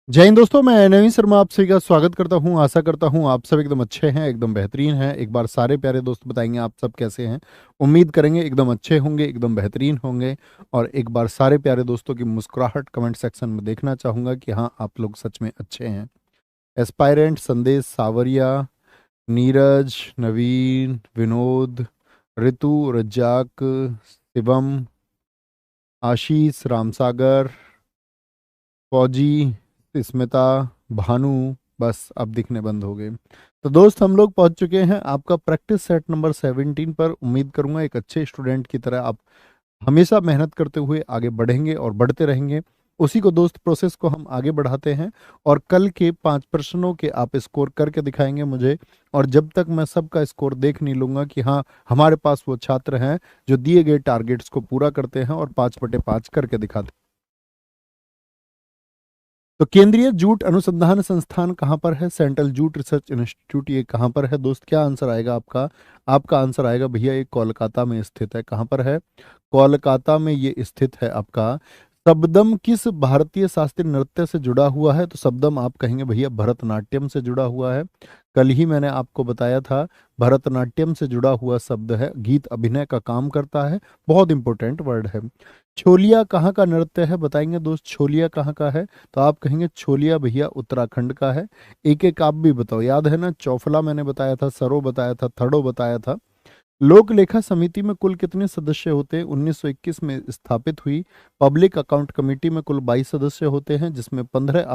जय हिंद दोस्तों, मैं नवीन शर्मा आप सभी का स्वागत करता हूं। आशा करता हूं आप सब एकदम अच्छे हैं, एकदम बेहतरीन हैं। एक बार सारे प्यारे दोस्त बताएंगे आप सब कैसे हैं। उम्मीद करेंगे एकदम अच्छे होंगे, एकदम बेहतरीन होंगे। और एक बार सारे प्यारे दोस्तों की मुस्कुराहट कमेंट सेक्शन में देखना चाहूंगा कि हाँ, आप लोग सच में अच्छे हैं। एस्पायरेंट, संदेश, सावरिया, नीरज, नवीन, विनोद, ऋतु, रज्जाक, शिवम, आशीष, रामसागर, फौजी, स्मिता, भानु, बस अब दिखने बंद हो गए। तो दोस्त, हम लोग पहुंच चुके हैं आपका प्रैक्टिस सेट नंबर 17 पर। उम्मीद करूंगा एक अच्छे स्टूडेंट की तरह आप हमेशा मेहनत करते हुए आगे बढ़ेंगे और बढ़ते रहेंगे। उसी को दोस्त, प्रोसेस को हम आगे बढ़ाते हैं। और कल के 5 प्रश्नों के आप स्कोर करके दिखाएंगे मुझे। और जब तक मैं सबका स्कोर देख नहीं लूंगा कि हाँ, हमारे पास वो छात्र हैं जो दिए गए टारगेट्स को पूरा करते हैं और 5/5 करके दिखाते हैं। तो केंद्रीय जूट अनुसंधान संस्थान कहाँ पर है? सेंट्रल जूट रिसर्च इंस्टीट्यूट, ये कहाँ पर है दोस्त? क्या आंसर आएगा आपका? आपका आंसर आएगा भैया, ये कोलकाता में स्थित है। कहाँ पर है? कोलकाता में ये स्थित है आपका। शब्दम किस भारतीय शास्त्रीय नृत्य से जुड़ा हुआ है? तो शब्दम आप कहेंगे भैया भरतनाट्यम से जुड़ा हुआ है। कल ही मैंने आपको बताया था, भरतनाट्यम से जुड़ा हुआ शब्द है, गीत अभिनय का काम करता है। बहुत इंपॉर्टेंट वर्ड है। छोलिया कहाँ का नृत्य है? बताएंगे दोस्त, छोलिया कहाँ का है? तो आप कहेंगे छोलिया भैया उत्तराखंड का है। एक एक आप भी बताओ, याद है ना? चौफला मैंने बताया था, सरो बताया था, थड़ो बताया था। लोक लेखा समिति में कुल कितने सदस्य होते हैं? 1921 में स्थापित हुई। पब्लिक अकाउंट कमेटी में कुल 22 सदस्य होते हैं, जिसमें 15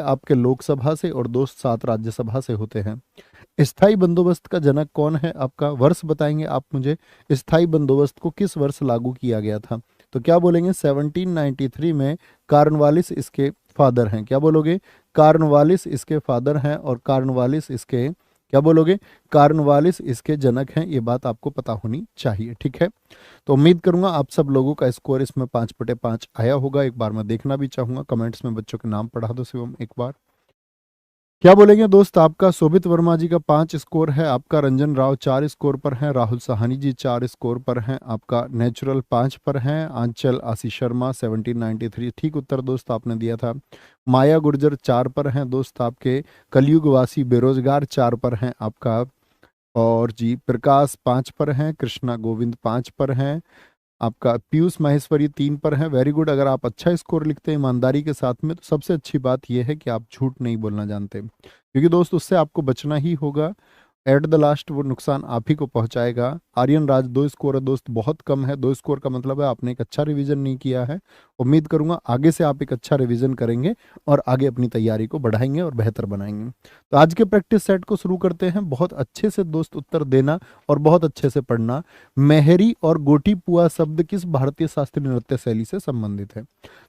आपके लोकसभा से और दोस्त 7 राज्यसभा से होते हैं। स्थायी बंदोबस्त का जनक कौन है? आपका वर्ष बताएंगे आप मुझे। स्थायी बंदोबस्त को किस वर्ष लागू किया गया था? तो क्या बोलेंगे? 1793 में कार्नवालिस इसके फादर हैं। क्या बोलोगे? कार्नवालिस इसके फादर हैं और कार्नवालिस इसके, क्या बोलोगे? कार्नवालिस इसके जनक हैं। ये बात आपको पता होनी चाहिए, ठीक है। तो उम्मीद करूंगा आप सब लोगों का स्कोर इसमें 5/5 आया होगा। एक बार मैं देखना भी चाहूंगा, कमेंट्स में बच्चों के नाम पढ़ा दो शिवम एक बार। क्या बोलेंगे दोस्त? आपका शोभित वर्मा जी का 5 स्कोर है, आपका रंजन राव 4 स्कोर पर हैं, राहुल साहनी जी 4 स्कोर पर हैं, आपका नेचुरल 5 पर हैं, आंचल आशीष शर्मा 1793 ठीक उत्तर दोस्त आपने दिया था। माया गुर्जर 4 पर हैं दोस्त आपके। कलयुगवासी बेरोजगार 4 पर हैं आपका। और जी प्रकाश 5 पर हैं, कृष्णा गोविंद 5 पर हैं, आपका पीयूष माहेश्वरी 3 पर है। Very good. अगर आप अच्छा स्कोर लिखते हैं ईमानदारी के साथ में, तो सबसे अच्छी बात यह है कि आप झूठ नहीं बोलना जानते, क्योंकि दोस्त उससे आपको बचना ही होगा। एट द लास्ट वो नुकसान आप ही को पहुंचाएगा। आर्यन राज 2 स्कोर है दोस्त, बहुत कम है। 2 स्कोर का मतलब है आपने एक अच्छा रिवीजन नहीं किया है। उम्मीद करूंगा आगे से आप एक अच्छा रिवीजन करेंगे और आगे अपनी तैयारी को बढ़ाएंगे और बेहतर बनाएंगे। तो आज के प्रैक्टिस सेट को शुरू करते हैं। बहुत अच्छे से दोस्त उत्तर देना और बहुत अच्छे से पढ़ना। मेहरी और गोटी पुआ शब्द किस भारतीय शास्त्रीय नृत्य शैली से संबंधित है?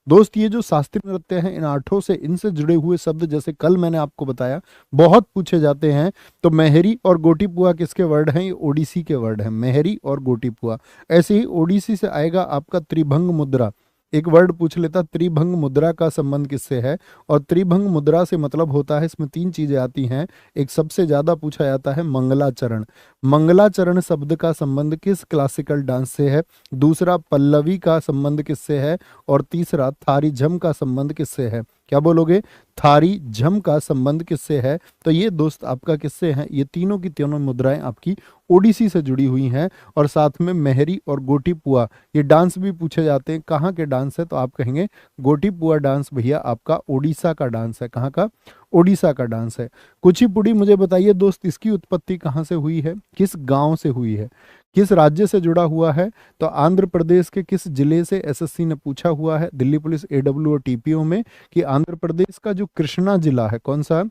दोस्त, ये जो शास्त्रीय नृत्य हैं, इन आठों से, इनसे जुड़े हुए शब्द जैसे कल मैंने आपको बताया बहुत पूछे जाते हैं। तो मेहरी और गोटीपुआ किसके वर्ड हैं? ये ओडिसी के वर्ड हैं, मेहरी और गोटीपुआ। ऐसे ही ओडिसी से आएगा आपका त्रिभंग मुद्रा। एक वर्ड पूछ लेता, त्रिभंग मुद्रा का संबंध किससे है? और त्रिभंग मुद्रा से मतलब होता है, इसमें 3 चीजें आती हैं। एक सबसे ज्यादा पूछा जाता है मंगलाचरण। मंगलाचरण शब्द का संबंध किस क्लासिकल डांस से है? दूसरा पल्लवी का संबंध किससे है? और तीसरा थारी झम का संबंध किससे है? क्या बोलोगे? थारी झम का संबंध किससे है? तो ये दोस्त आपका किससे है? ये तीनों की तीनों मुद्राएं आपकी ओडिसी से जुड़ी हुई हैं। और साथ में मेहरी और गोटीपुआ, ये डांस भी पूछे जाते हैं। कहाँ के डांस है? तो आप कहेंगे गोटीपुआ डांस भैया आपका ओडिशा का डांस है। कहाँ का? ओडिशा का डांस है। कुचिपुड़ी मुझे बताइए दोस्त, इसकी उत्पत्ति कहाँ से हुई है? किस गांव से हुई है? किस राज्य से जुड़ा हुआ है? तो आंध्र प्रदेश के किस जिले से? एसएससी ने पूछा हुआ है, दिल्ली पुलिस एडब्ल्यू और टीपीओ में, कि आंध्र प्रदेश का जो कृष्णा जिला है, कौन सा?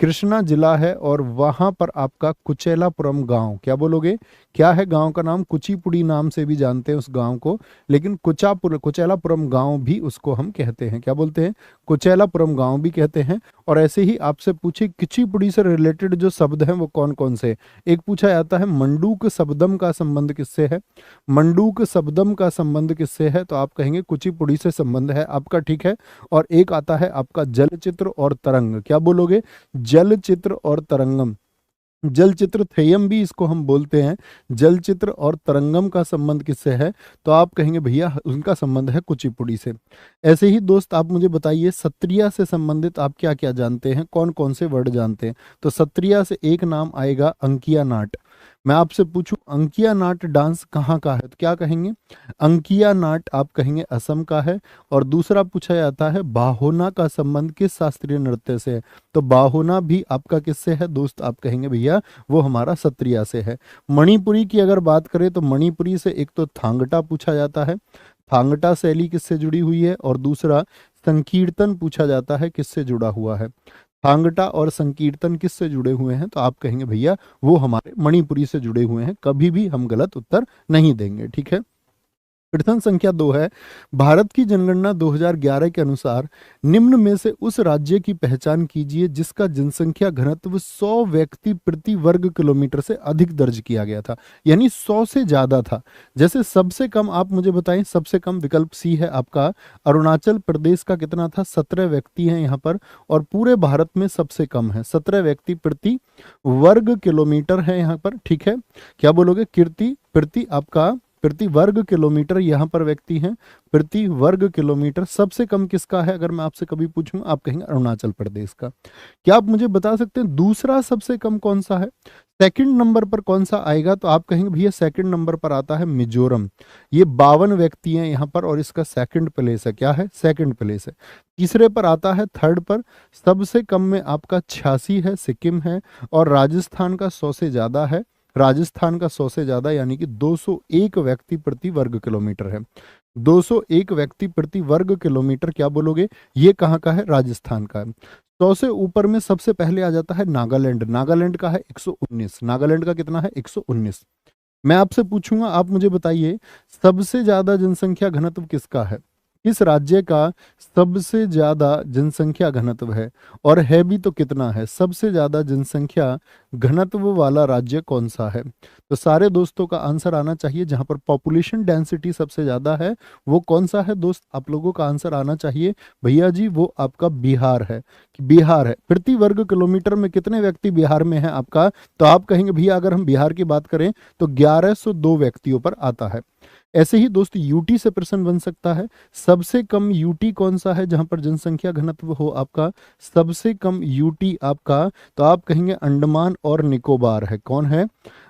कृष्णा जिला है। और वहां पर आपका कुचेलापुरम गांव, क्या बोलोगे? क्या है गांव का नाम? कुचिपुड़ी नाम से भी जानते हैं उस गांव को, लेकिन कुचेलापुरम गांव भी उसको हम कहते हैं। क्या बोलते हैं? कुचेलापुरम गांव भी कहते हैं। और ऐसे ही आपसे पूछे कुचिपुड़ी से रिलेटेड जो शब्द हैं वो कौन कौन से? एक पूछा जाता है मंडूक शब्दम का संबंध किससे है? मंडूक शब्दम का संबंध किससे है? तो आप कहेंगे कुचिपुड़ी से संबंध है आपका, ठीक है। और एक आता है आपका जलचित्र और तरंग। क्या बोलोगे? जलचित्र और तरंगम। जलचित्र थेयम भी इसको हम बोलते हैं। जलचित्र और तरंगम का संबंध किससे है? तो आप कहेंगे भैया उनका संबंध है कुचिपुड़ी से। ऐसे ही दोस्त आप मुझे बताइए सत्रिया से संबंधित आप क्या क्या जानते हैं, कौन कौन से वर्ड जानते हैं? तो सत्रिया से एक नाम आएगा अंकिया नाट। मैं आपसे पूछूं अंकिया नाट डांस कहाँ का है तो क्या कहेंगे? अंकिया नाट आप कहेंगे असम का है। और दूसरा पूछा जाता है बाहोना का संबंध किस शास्त्रीय नृत्य से है? तो बाहोना भी आपका किससे है दोस्त? आप कहेंगे भैया वो हमारा सत्रिया से है। मणिपुरी की अगर बात करें तो मणिपुरी से एक तो थांगटा पूछा जाता है, थांगटा शैली किससे जुड़ी हुई है? और दूसरा संकीर्तन पूछा जाता है किससे जुड़ा हुआ है? थांगटा और संकीर्तन किससे जुड़े हुए हैं? तो आप कहेंगे भैया वो हमारे मणिपुरी से जुड़े हुए हैं। कभी भी हम गलत उत्तर नहीं देंगे, ठीक है। प्रश्न संख्या 2 है, भारत की जनगणना 2011 के अनुसार निम्न में से उस राज्य की पहचान कीजिए जिसका जनसंख्या घनत्व 100 व्यक्ति प्रति वर्ग किलोमीटर से अधिक दर्ज किया गया था, यानी 100 से ज्यादा था। जैसे सबसे कम आप मुझे बताएं, सबसे कम विकल्प सी है आपका अरुणाचल प्रदेश का, कितना था? 17 व्यक्ति हैं यहाँ पर। और पूरे भारत में सबसे कम है, 17 व्यक्ति प्रति वर्ग किलोमीटर है यहाँ पर, ठीक है। क्या बोलोगे? कीर्ति प्रति आपका प्रति वर्ग किलोमीटर यहाँ पर व्यक्ति हैं, प्रति वर्ग किलोमीटर सबसे कम किसका है? अगर मैं आपसे कभी पूछूं आप कहेंगे अरुणाचल प्रदेश का। क्या आप मुझे बता सकते हैं दूसरा सबसे कम कौन सा है? सेकंड नंबर पर कौन सा आएगा? तो आप कहेंगे भैया सेकंड नंबर पर आता है मिजोरम। ये 52 व्यक्ति हैं यहाँ पर और इसका सेकंड प्लेस है। क्या है? सेकंड प्लेस है। तीसरे पर आता है, थर्ड पर सबसे कम में आपका 86 है, सिक्किम है। और राजस्थान का 100 से ज्यादा है, राजस्थान का 100 से ज्यादा यानी कि 201 व्यक्ति प्रति वर्ग किलोमीटर है। 201 व्यक्ति प्रति वर्ग किलोमीटर क्या बोलोगे? ये कहाँ का है? राजस्थान का है। 100 से ऊपर में सबसे पहले आ जाता है नागालैंड। नागालैंड का है 119। नागालैंड का कितना है? 119। मैं आपसे पूछूंगा, आप मुझे बताइए सबसे ज्यादा जनसंख्या घनत्व किसका है? किस राज्य का सबसे ज्यादा जनसंख्या घनत्व है? और है भी तो कितना है? सबसे ज्यादा जनसंख्या घनत्व वाला राज्य कौन सा है? तो सारे दोस्तों का आंसर आना चाहिए जहां पर पॉपुलेशन डेंसिटी सबसे ज्यादा है वो कौन सा है दोस्त? आप लोगों का आंसर आना चाहिए भैया जी वो आपका बिहार है। बिहार है। प्रति वर्ग किलोमीटर में कितने व्यक्ति बिहार में है आपका? तो आप कहेंगे भैया अगर हम बिहार की बात करें तो 1102 व्यक्तियों पर आता है। ऐसे ही दोस्त यूटी से प्रश्न बन सकता है, सबसे कम यूटी कौन सा है जहां पर जनसंख्या घनत्व हो आपका? सबसे कम यूटी आपका, तो आप कहेंगे अंडमान और निकोबार है। कौन है?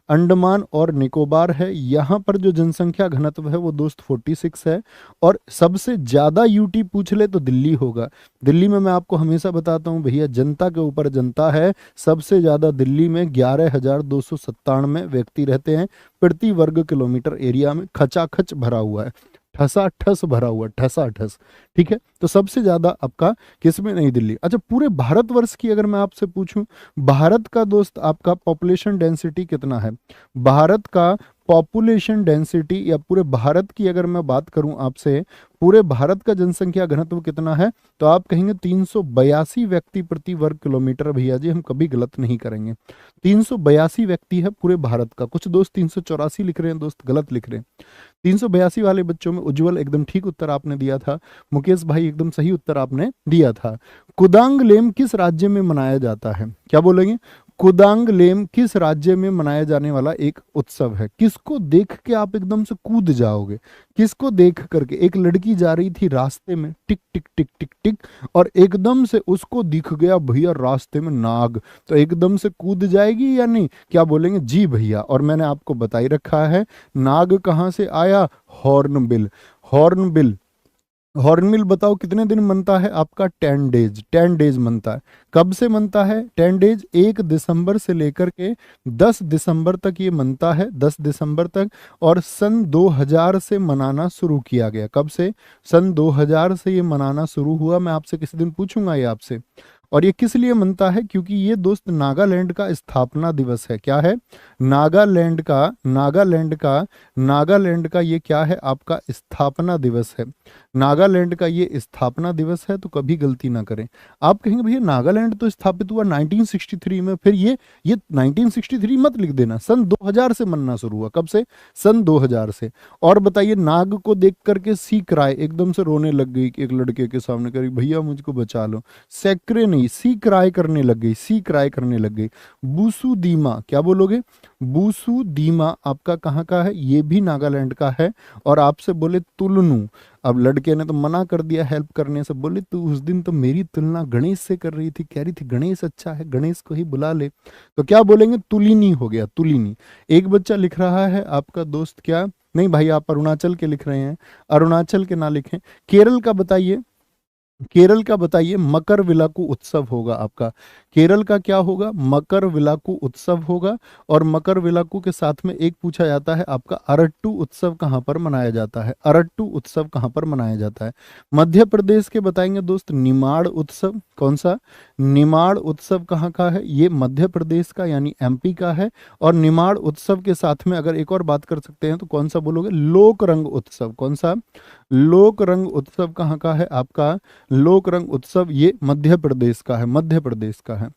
अंडमान और निकोबार है। यहाँ पर जो जनसंख्या घनत्व है वो दोस्त 46 है। और सबसे ज्यादा यूटी पूछ ले तो दिल्ली होगा। दिल्ली में मैं आपको हमेशा बताता हूँ भैया जनता के ऊपर जनता है। सबसे ज्यादा दिल्ली में 11,297 व्यक्ति रहते हैं प्रति वर्ग किलोमीटर एरिया में, खचाखच भरा हुआ है, ठसा ठस भरा हुआ, ठसा ठस, ठीक है। तो सबसे ज्यादा आपका किसमें? नई दिल्ली। अच्छा पूरे भारतवर्ष की अगर मैं आपसे पूछूं, भारत का दोस्त आपका पॉपुलेशन डेंसिटी कितना है? भारत का पॉपुलेशन डेंसिटी या पूरे भारत की अगर मैं बात करूं आपसे, पूरे भारत का जनसंख्या घनत्व कितना है? तो आप कहेंगे 382 व्यक्ति प्रति वर्ग किलोमीटर। भैया जी हम कभी गलत नहीं करेंगे। 382 व्यक्ति है पूरे भारत का। कुछ दोस्त 384 लिख रहे हैं, दोस्त गलत लिख रहे हैं। 382 वाले बच्चों में उज्जवल एकदम ठीक उत्तर आपने दिया था, मुकेश भाई एकदम सही उत्तर आपने दिया था। कुदांग किस राज्य में मनाया जाता है? क्या बोलेंगे? कुदांग किस राज्य में मनाया जाने वाला एक उत्सव है? किसको देख के आप एकदम से कूद जाओगे? किसको देख करके? एक लड़की जा रही थी रास्ते में, टिक टिक टिक टिक टिक, और एकदम से उसको दिख गया भैया रास्ते में नाग, तो एकदम से कूद जाएगी या नहीं? क्या बोलेंगे? जी भैया। और मैंने आपको बताई रखा है नाग कहाँ से आया? हॉर्नबिल। हॉर्नबिल। हॉर्नबिल बताओ कितने दिन मनता है आपका? 10 डेज। 10 डेज मनता है। कब से मनता है 10 डेज? 1 दिसंबर से लेकर के 10 दिसंबर तक ये मनता है, 10 दिसंबर तक। और सन 2000 से मनाना शुरू किया गया। कब से? सन 2000 से ये मनाना शुरू हुआ। मैं आपसे किसी दिन पूछूंगा ये आपसे। और ये किस लिए मनता है? क्योंकि ये दोस्त नागालैंड का स्थापना दिवस है। क्या है? नागालैंड का ये क्या है? आपका स्थापना दिवस है। नागालैंड का ये स्थापना दिवस है, तो कभी गलती ना करें। आप कहेंगे भैया नागालैंड तो स्थापित हुआ 1963 में, फिर ये 1963 मत लिख देना, सन 2000 से मनना शुरू हुआ। कब से? सन 2000 से। और बताइए, नाग को देख करके सी क्राई, एकदम से रोने लग गई एक लड़के के सामने, करी भैया मुझको बचा लो। सैक्रे नहीं, सी क्राई करने लग गई, सी क्राई करने लग गई। बूसू दीमा, क्या बोलोगे? बूसू दीमा आपका कहाँ का है? ये भी नागालैंड का है। और आपसे बोले तुलनू, अब लड़के ने तो मना कर दिया हेल्प करने से, बोले तू उस दिन तो मेरी तुलना गणेश से कर रही थी, कह रही थी गणेश अच्छा है, गणेश को ही बुला ले। तो क्या बोलेंगे? तुलिनी हो गया, तुलिनी। एक बच्चा लिख रहा है आपका दोस्त, क्या नहीं भाई आप अरुणाचल के लिख रहे हैं, अरुणाचल के ना लिखें। केरल का बताइए, केरल का बताइए। मकर विलाकू उत्सव होगा आपका। केरल का क्या होगा? मकर विलाकू उत्सव होगा। और मकर विलाकू के साथ में एक पूछा जाता है आपका, अरट्टू उत्सव कहाँ पर मनाया जाता है? अरट्टू उत्सव कहाँ पर मनाया जाता है? मध्य प्रदेश के बताएंगे दोस्त, निमाड़ उत्सव। कौन सा? निमाड़ उत्सव कहाँ का है? ये मध्य प्रदेश का यानी एमपी का है। और निमाड़ उत्सव के साथ में अगर एक और बात कर सकते हैं तो कौन सा बोलोगे? लोक रंग उत्सव। कौन सा? लोक रंग उत्सव कहाँ का है आपका? लोक रंग उत्सव ये मध्य प्रदेश का है, मध्य प्रदेश का है।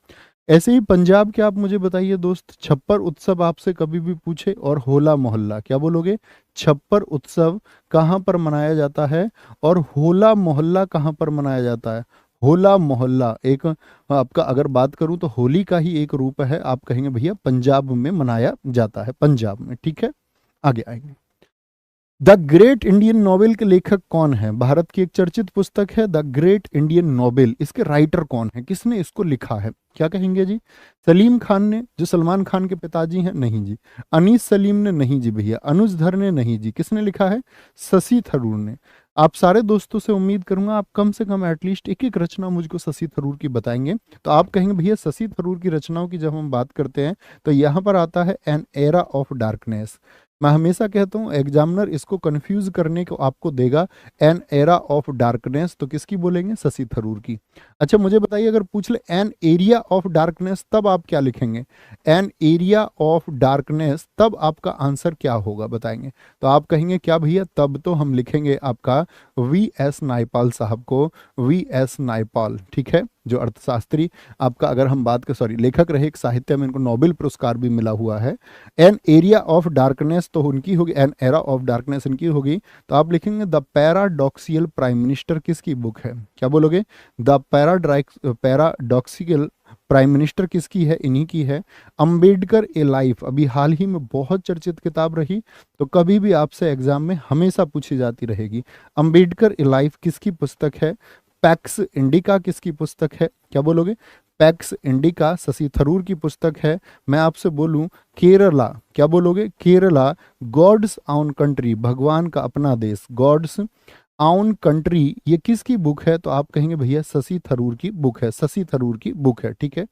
ऐसे ही पंजाब के आप मुझे बताइए दोस्त, छप्पर उत्सव आपसे कभी भी पूछे, और होला मोहल्ला, क्या बोलोगे? छप्पर उत्सव कहाँ पर मनाया जाता है, और होला मोहल्ला कहाँ पर मनाया जाता है? होला मोहल्ला एक आपका अगर बात करूं तो होली का ही एक रूप है। आप कहेंगे भैया पंजाब में मनाया जाता है, पंजाब में। ठीक है, आगे आएंगे। द ग्रेट इंडियन नोवेल के लेखक कौन है? भारत की एक चर्चित पुस्तक है द ग्रेट इंडियन नोवेल, इसके राइटर कौन है? किसने इसको लिखा है? क्या कहेंगे जी? सलीम खान ने, जो सलमान खान के पिताजी हैं? नहीं जी। अनीस सलीम ने? नहीं जी भैया। अनुज धर ने? नहीं जी। किसने लिखा है? शशि थरूर ने। आप सारे दोस्तों से उम्मीद करूंगा आप कम से कम एटलीस्ट एक एक रचना मुझको शशि थरूर की बताएंगे। तो आप कहेंगे भैया शशि थरूर की रचनाओं की जब हम बात करते हैं तो यहाँ पर आता है एन एरा ऑफ डार्कनेस। मैं हमेशा कहता हूँ एग्जामिनर इसको कंफ्यूज करने को आपको देगा, एन एरा ऑफ डार्कनेस, तो किसकी बोलेंगे? शशि थरूर की। अच्छा मुझे बताइए, अगर पूछ ले एन एरिया ऑफ डार्कनेस, तब आप क्या लिखेंगे? एन एरिया ऑफ डार्कनेस, तब आपका आंसर क्या होगा बताएंगे? तो आप कहेंगे क्या भैया? तब तो हम लिखेंगे आपका वी एस नायपाल साहब को, वी एस नायपाल। ठीक है, जो अर्थशास्त्री आपका, अगर हम बात कर, सॉरी लेखक रहे, एक साहित्य में इनको नोबेल पुरस्कार भी मिला हुआ है। एन एरिया ऑफ डार्कनेस तो उनकी होगी, एन एरा ऑफ डार्कनेस इनकी होगी। तो आप लिखेंगे द पैराडॉक्सियल प्राइम मिनिस्टर, किसकी बुक है? क्या बोलोगे? द पैराडॉक्सियल प्राइम मिनिस्टर किसकी है? इन्हीं की है। अंबेडकर ए लाइफ अभी हाल ही में बहुत चर्चित किताब रही, तो कभी भी आपसे एग्जाम में हमेशा पूछी जाती रहेगी। अंबेडकर ए लाइफ किसकी पुस्तक है? पैक्स इंडिका किसकी पुस्तक है? क्या बोलोगे? पैक्स इंडिका शशि थरूर की पुस्तक है। मैं आपसे बोलूं केरला, क्या बोलोगे? केरला गॉड्स आउन कंट्री, भगवान का अपना देश, गॉड्स आउन कंट्री, ये किसकी बुक है? तो आप कहेंगे भैया शशि थरूर की बुक है, शशि थरूर की बुक है। ठीक है,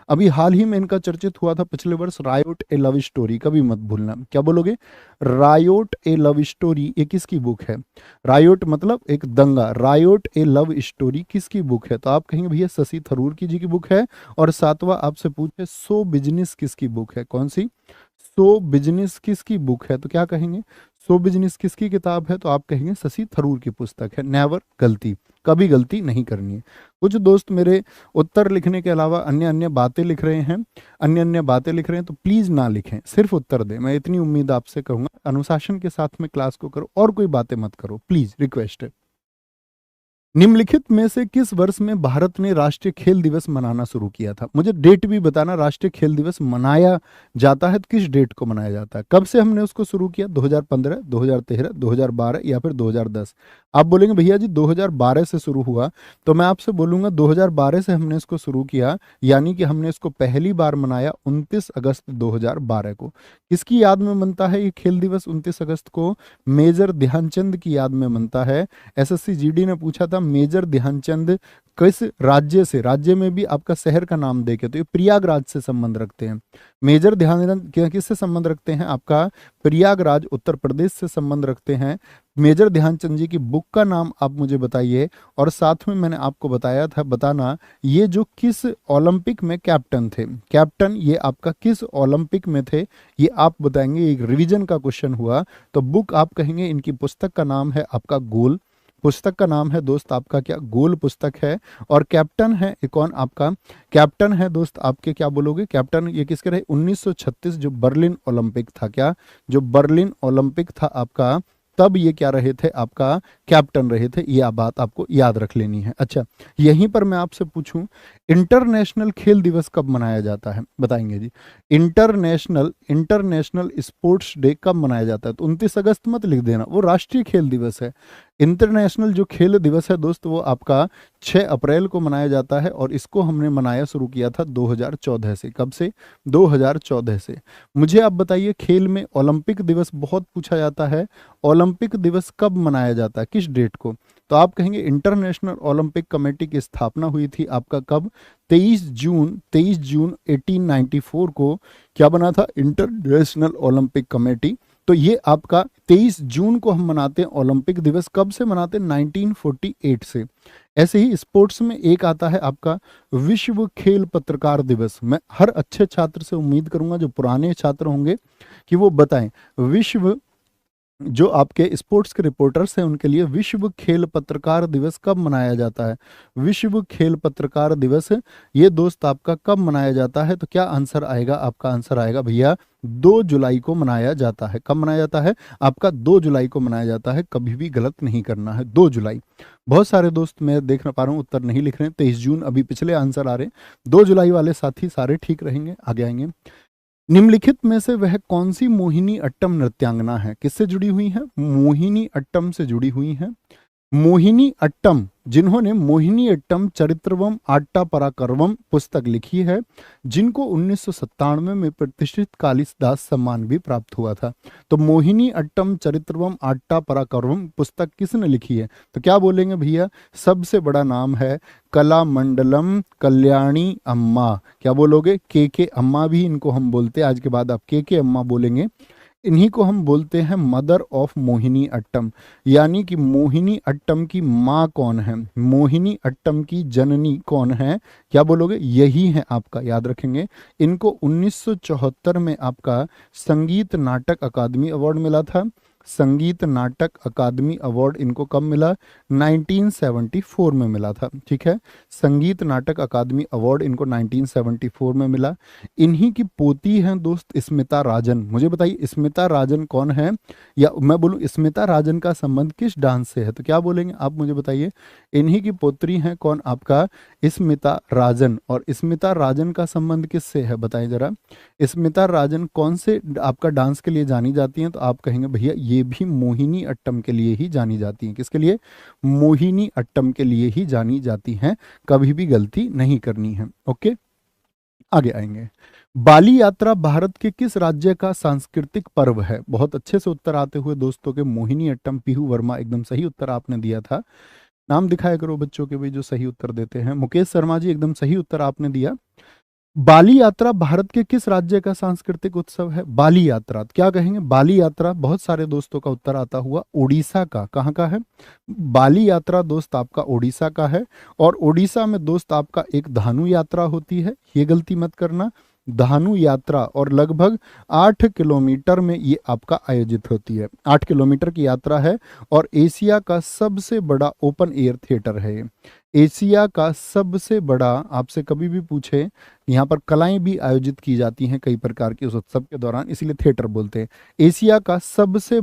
अभी हाल ही में इनका चर्चित हुआ था पिछले वर्ष, रायोट ए लव स्टोरी, कभी मत भूलना। क्या बोलोगे? रायोट ए लव स्टोरी, ये किसकी बुक है? रायोट मतलब एक दंगा, रायोट ए लव स्टोरी किसकी बुक है? तो आप कहेंगे भैया शशि थरूर की जी की बुक है। और सातवां आपसे पूछे सो बिजनेस किसकी बुक है? कौन सी? सो बिजनेस किसकी बुक है? तो क्या कहेंगे? सो बिजनेस किसकी किताब है? तो आप कहेंगे शशि थरूर की पुस्तक है। नेवर गलती, कभी गलती नहीं करनी है। कुछ दोस्त मेरे उत्तर लिखने के अलावा अन्य अन्य बातें लिख रहे हैं, अन्य अन्य बातें लिख रहे हैं, तो प्लीज ना लिखें, सिर्फ उत्तर दें। मैं इतनी उम्मीद आपसे करूंगा, अनुशासन के साथ में क्लास को करो और कोई बातें मत करो, प्लीज रिक्वेस्ट है। निम्नलिखित में से किस वर्ष में भारत ने राष्ट्रीय खेल दिवस मनाना शुरू किया था? मुझे डेट भी बताना, राष्ट्रीय खेल दिवस मनाया जाता है तो किस डेट को मनाया जाता है? कब से हमने उसको शुरू किया? 2015, 2013, 2012 या फिर 2010? आप बोलेंगे भैया जी 2012 से शुरू हुआ, तो मैं आपसे बोलूंगा 2012 से हमने इसको शुरू किया, यानी कि हमने इसको पहली बार मनाया 29 अगस्त 2012 को। किसकी याद में मनता है ये खेल दिवस 29 अगस्त को? मेजर ध्यानचंद की याद में मनता है। एसएससी जीडी ने पूछा था मेजर ध्यानचंद किस राज्य से, राज्य में भी आपका शहर का नाम देके, तो ये प्रयागराज से संबंध रखते हैं। मेजर ध्यानचंद किससे संबंध रखते हैं? आपका प्रयागराज उत्तर प्रदेश से संबंध रखते हैं। मेजर ध्यानचंद जी की बुक का नाम आप मुझे बताइए। और साथ में मैंने आपको बताया था, बताना ये जो किस ओलंपिक में कैप्टन थे, कैप्टन ये आपका किस ओलंपिक में थे, ये आप बताएंगे। एक रिवीजन का क्वेश्चन हुआ। तो बुक आप कहेंगे, इनकी पुस्तक का नाम है आपका गोल, पुस्तक का नाम है दोस्त आपका क्या, गोल पुस्तक है। और कैप्टन है ये कौन आपका, कैप्टन है दोस्त आपके, क्या बोलोगे कैप्टन, ये किसके रहे, 1936 जो बर्लिन ओलंपिक था, क्या जो बर्लिन ओलंपिक था आपका, तब ये क्या रहे थे आपका, कैप्टन रहे थे। ये बात आपको याद रख लेनी है। अच्छा, यहीं पर मैं आपसे पूछूं, इंटरनेशनल खेल दिवस कब मनाया जाता है, बताएंगे जी। इंटरनेशनल इंटरनेशनल स्पोर्ट्स डे कब मनाया जाता है, तो 29 अगस्त मत लिख देना, वो राष्ट्रीय खेल दिवस है। इंटरनेशनल जो खेल दिवस है दोस्त, वो आपका 6 अप्रैल को मनाया जाता है, और इसको हमने मनाया शुरू किया था 2014 से। कब से, 2014 से। मुझे आप बताइए, खेल में ओलंपिक दिवस बहुत पूछा जाता है, ओलंपिक दिवस कब मनाया जाता है, किस डेट को, तो आप कहेंगे इंटरनेशनल ओलंपिक कमेटी की स्थापना हुई थी आपका कब, 23 जून 1894 को क्या बना था, इंटरनेशनल ओलंपिक कमेटी। तो ये आपका 23 जून को हम मनाते हैं ओलंपिक दिवस, कब से मनाते हैं, 1948 से। ऐसे ही स्पोर्ट्स में एक आता है आपका विश्व खेल पत्रकार दिवस। मैं हर अच्छे छात्र से उम्मीद करूंगा, जो पुराने छात्र होंगे, कि वो बताएं विश्व, जो आपके स्पोर्ट्स के रिपोर्टर्स हैं उनके लिए, विश्व खेल पत्रकार दिवस कब मनाया जाता है, विश्व खेल पत्रकार दिवस ये दोस्त आपका कब मनाया जाता है, तो क्या आंसर आएगा, आपका आंसर आएगा भैया 2 जुलाई को मनाया जाता है। कब मनाया जाता है आपका, 2 जुलाई को मनाया जाता है, कभी भी गलत नहीं करना है, 2 जुलाई। बहुत सारे दोस्त मैं देख पा रहा हूँ उत्तर नहीं लिख रहे हैं, 23 जून अभी पिछले आंसर आ रहे हैं, 2 जुलाई वाले साथी सारे ठीक रहेंगे, आगे आएंगे। निम्नलिखित में से वह कौन सी मोहिनी अट्टम नृत्यांगना है, किससे जुड़ी हुई है, मोहिनी अट्टम से जुड़ी हुई है। मोहिनी अट्टम, जिन्होंने मोहिनी अट्टम चरित्रवम आट्टा पराकरवम पुस्तक लिखी है, जिनको 1997 में प्रतिष्ठित कालिदास सम्मान भी प्राप्त हुआ था। तो मोहिनी अट्टम चरित्रवम आट्टा पराकरवम पुस्तक किसने लिखी है, तो क्या बोलेंगे भैया, सबसे बड़ा नाम है कलामंडलम कल्याणी अम्मा। क्या बोलोगे, के अम्मा भी इनको हम बोलते हैं, आज के बाद आप के अम्मा बोलेंगे। इन्हीं को हम बोलते हैं मदर ऑफ मोहिनी अट्टम, यानी कि मोहिनी अट्टम की माँ कौन है, मोहिनी अट्टम की जननी कौन है, क्या बोलोगे, यही है आपका, याद रखेंगे। इनको 1974 में आपका संगीत नाटक अकादमी अवार्ड मिला था। संगीत नाटक अकादमी अवार्ड इनको कब मिला, 1974 में मिला था, ठीक है। संगीत नाटक अकादमी अवार्ड इनको 1974 में मिला। इन्हीं की पोती हैं दोस्त स्मिता राजन। मुझे बताइए स्मिता राजन कौन है, या मैं बोलूं स्मिता राजन का संबंध किस डांस से है, तो क्या बोलेंगे आप मुझे बताइए। इन्हीं की पुत्री हैं कौन आपका, स्मिता राजन। और स्मिता राजन का संबंध किससे है बताएं जरा। स्मिता राजन कौन से आपका डांस के लिए जानी जाती हैं, तो आप कहेंगे भैया ये भी मोहिनी अट्टम के लिए ही जानी जाती हैं। किसके लिए, मोहिनी अट्टम के लिए ही जानी जाती हैं, कभी भी गलती नहीं करनी है। ओके, आगे आएंगे। बाली यात्रा भारत के किस राज्य का सांस्कृतिक पर्व है, बहुत अच्छे से उत्तर आते हुए दोस्तों के मोहिनी अट्टम, पीहू वर्मा एकदम सही उत्तर आपने दिया था। नाम दिखाया करो बच्चों के भी जो सही उत्तर देते हैं। मुकेश शर्मा जी एकदम सही उत्तर आपने दिया। बाली यात्रा भारत के किस राज्य का सांस्कृतिक उत्सव है, बाली यात्रा क्या कहेंगे, बाली यात्रा बहुत सारे दोस्तों का उत्तर आता हुआ उड़ीसा का, कहाँ का है, बाली यात्रा दोस्त आपका उड़ीसा का है। और उड़ीसा में दोस्त आपका एक धानु यात्रा होती है, ये गलती मत करना, धानु यात्रा, और लगभग 8 किलोमीटर में ये आपका आयोजित होती है। 8 किलोमीटर की यात्रा है, और एशिया का सबसे बड़ा ओपन एयर थिएटर है ये। एशिया का सबसे बड़ा, आपसे कभी भी पूछे, यहाँ पर कलाएं भी आयोजित की जाती हैं कई प्रकार के उस उत्सव के दौरान, इसीलिए थिएटर बोलते हैं। एशिया का सबसे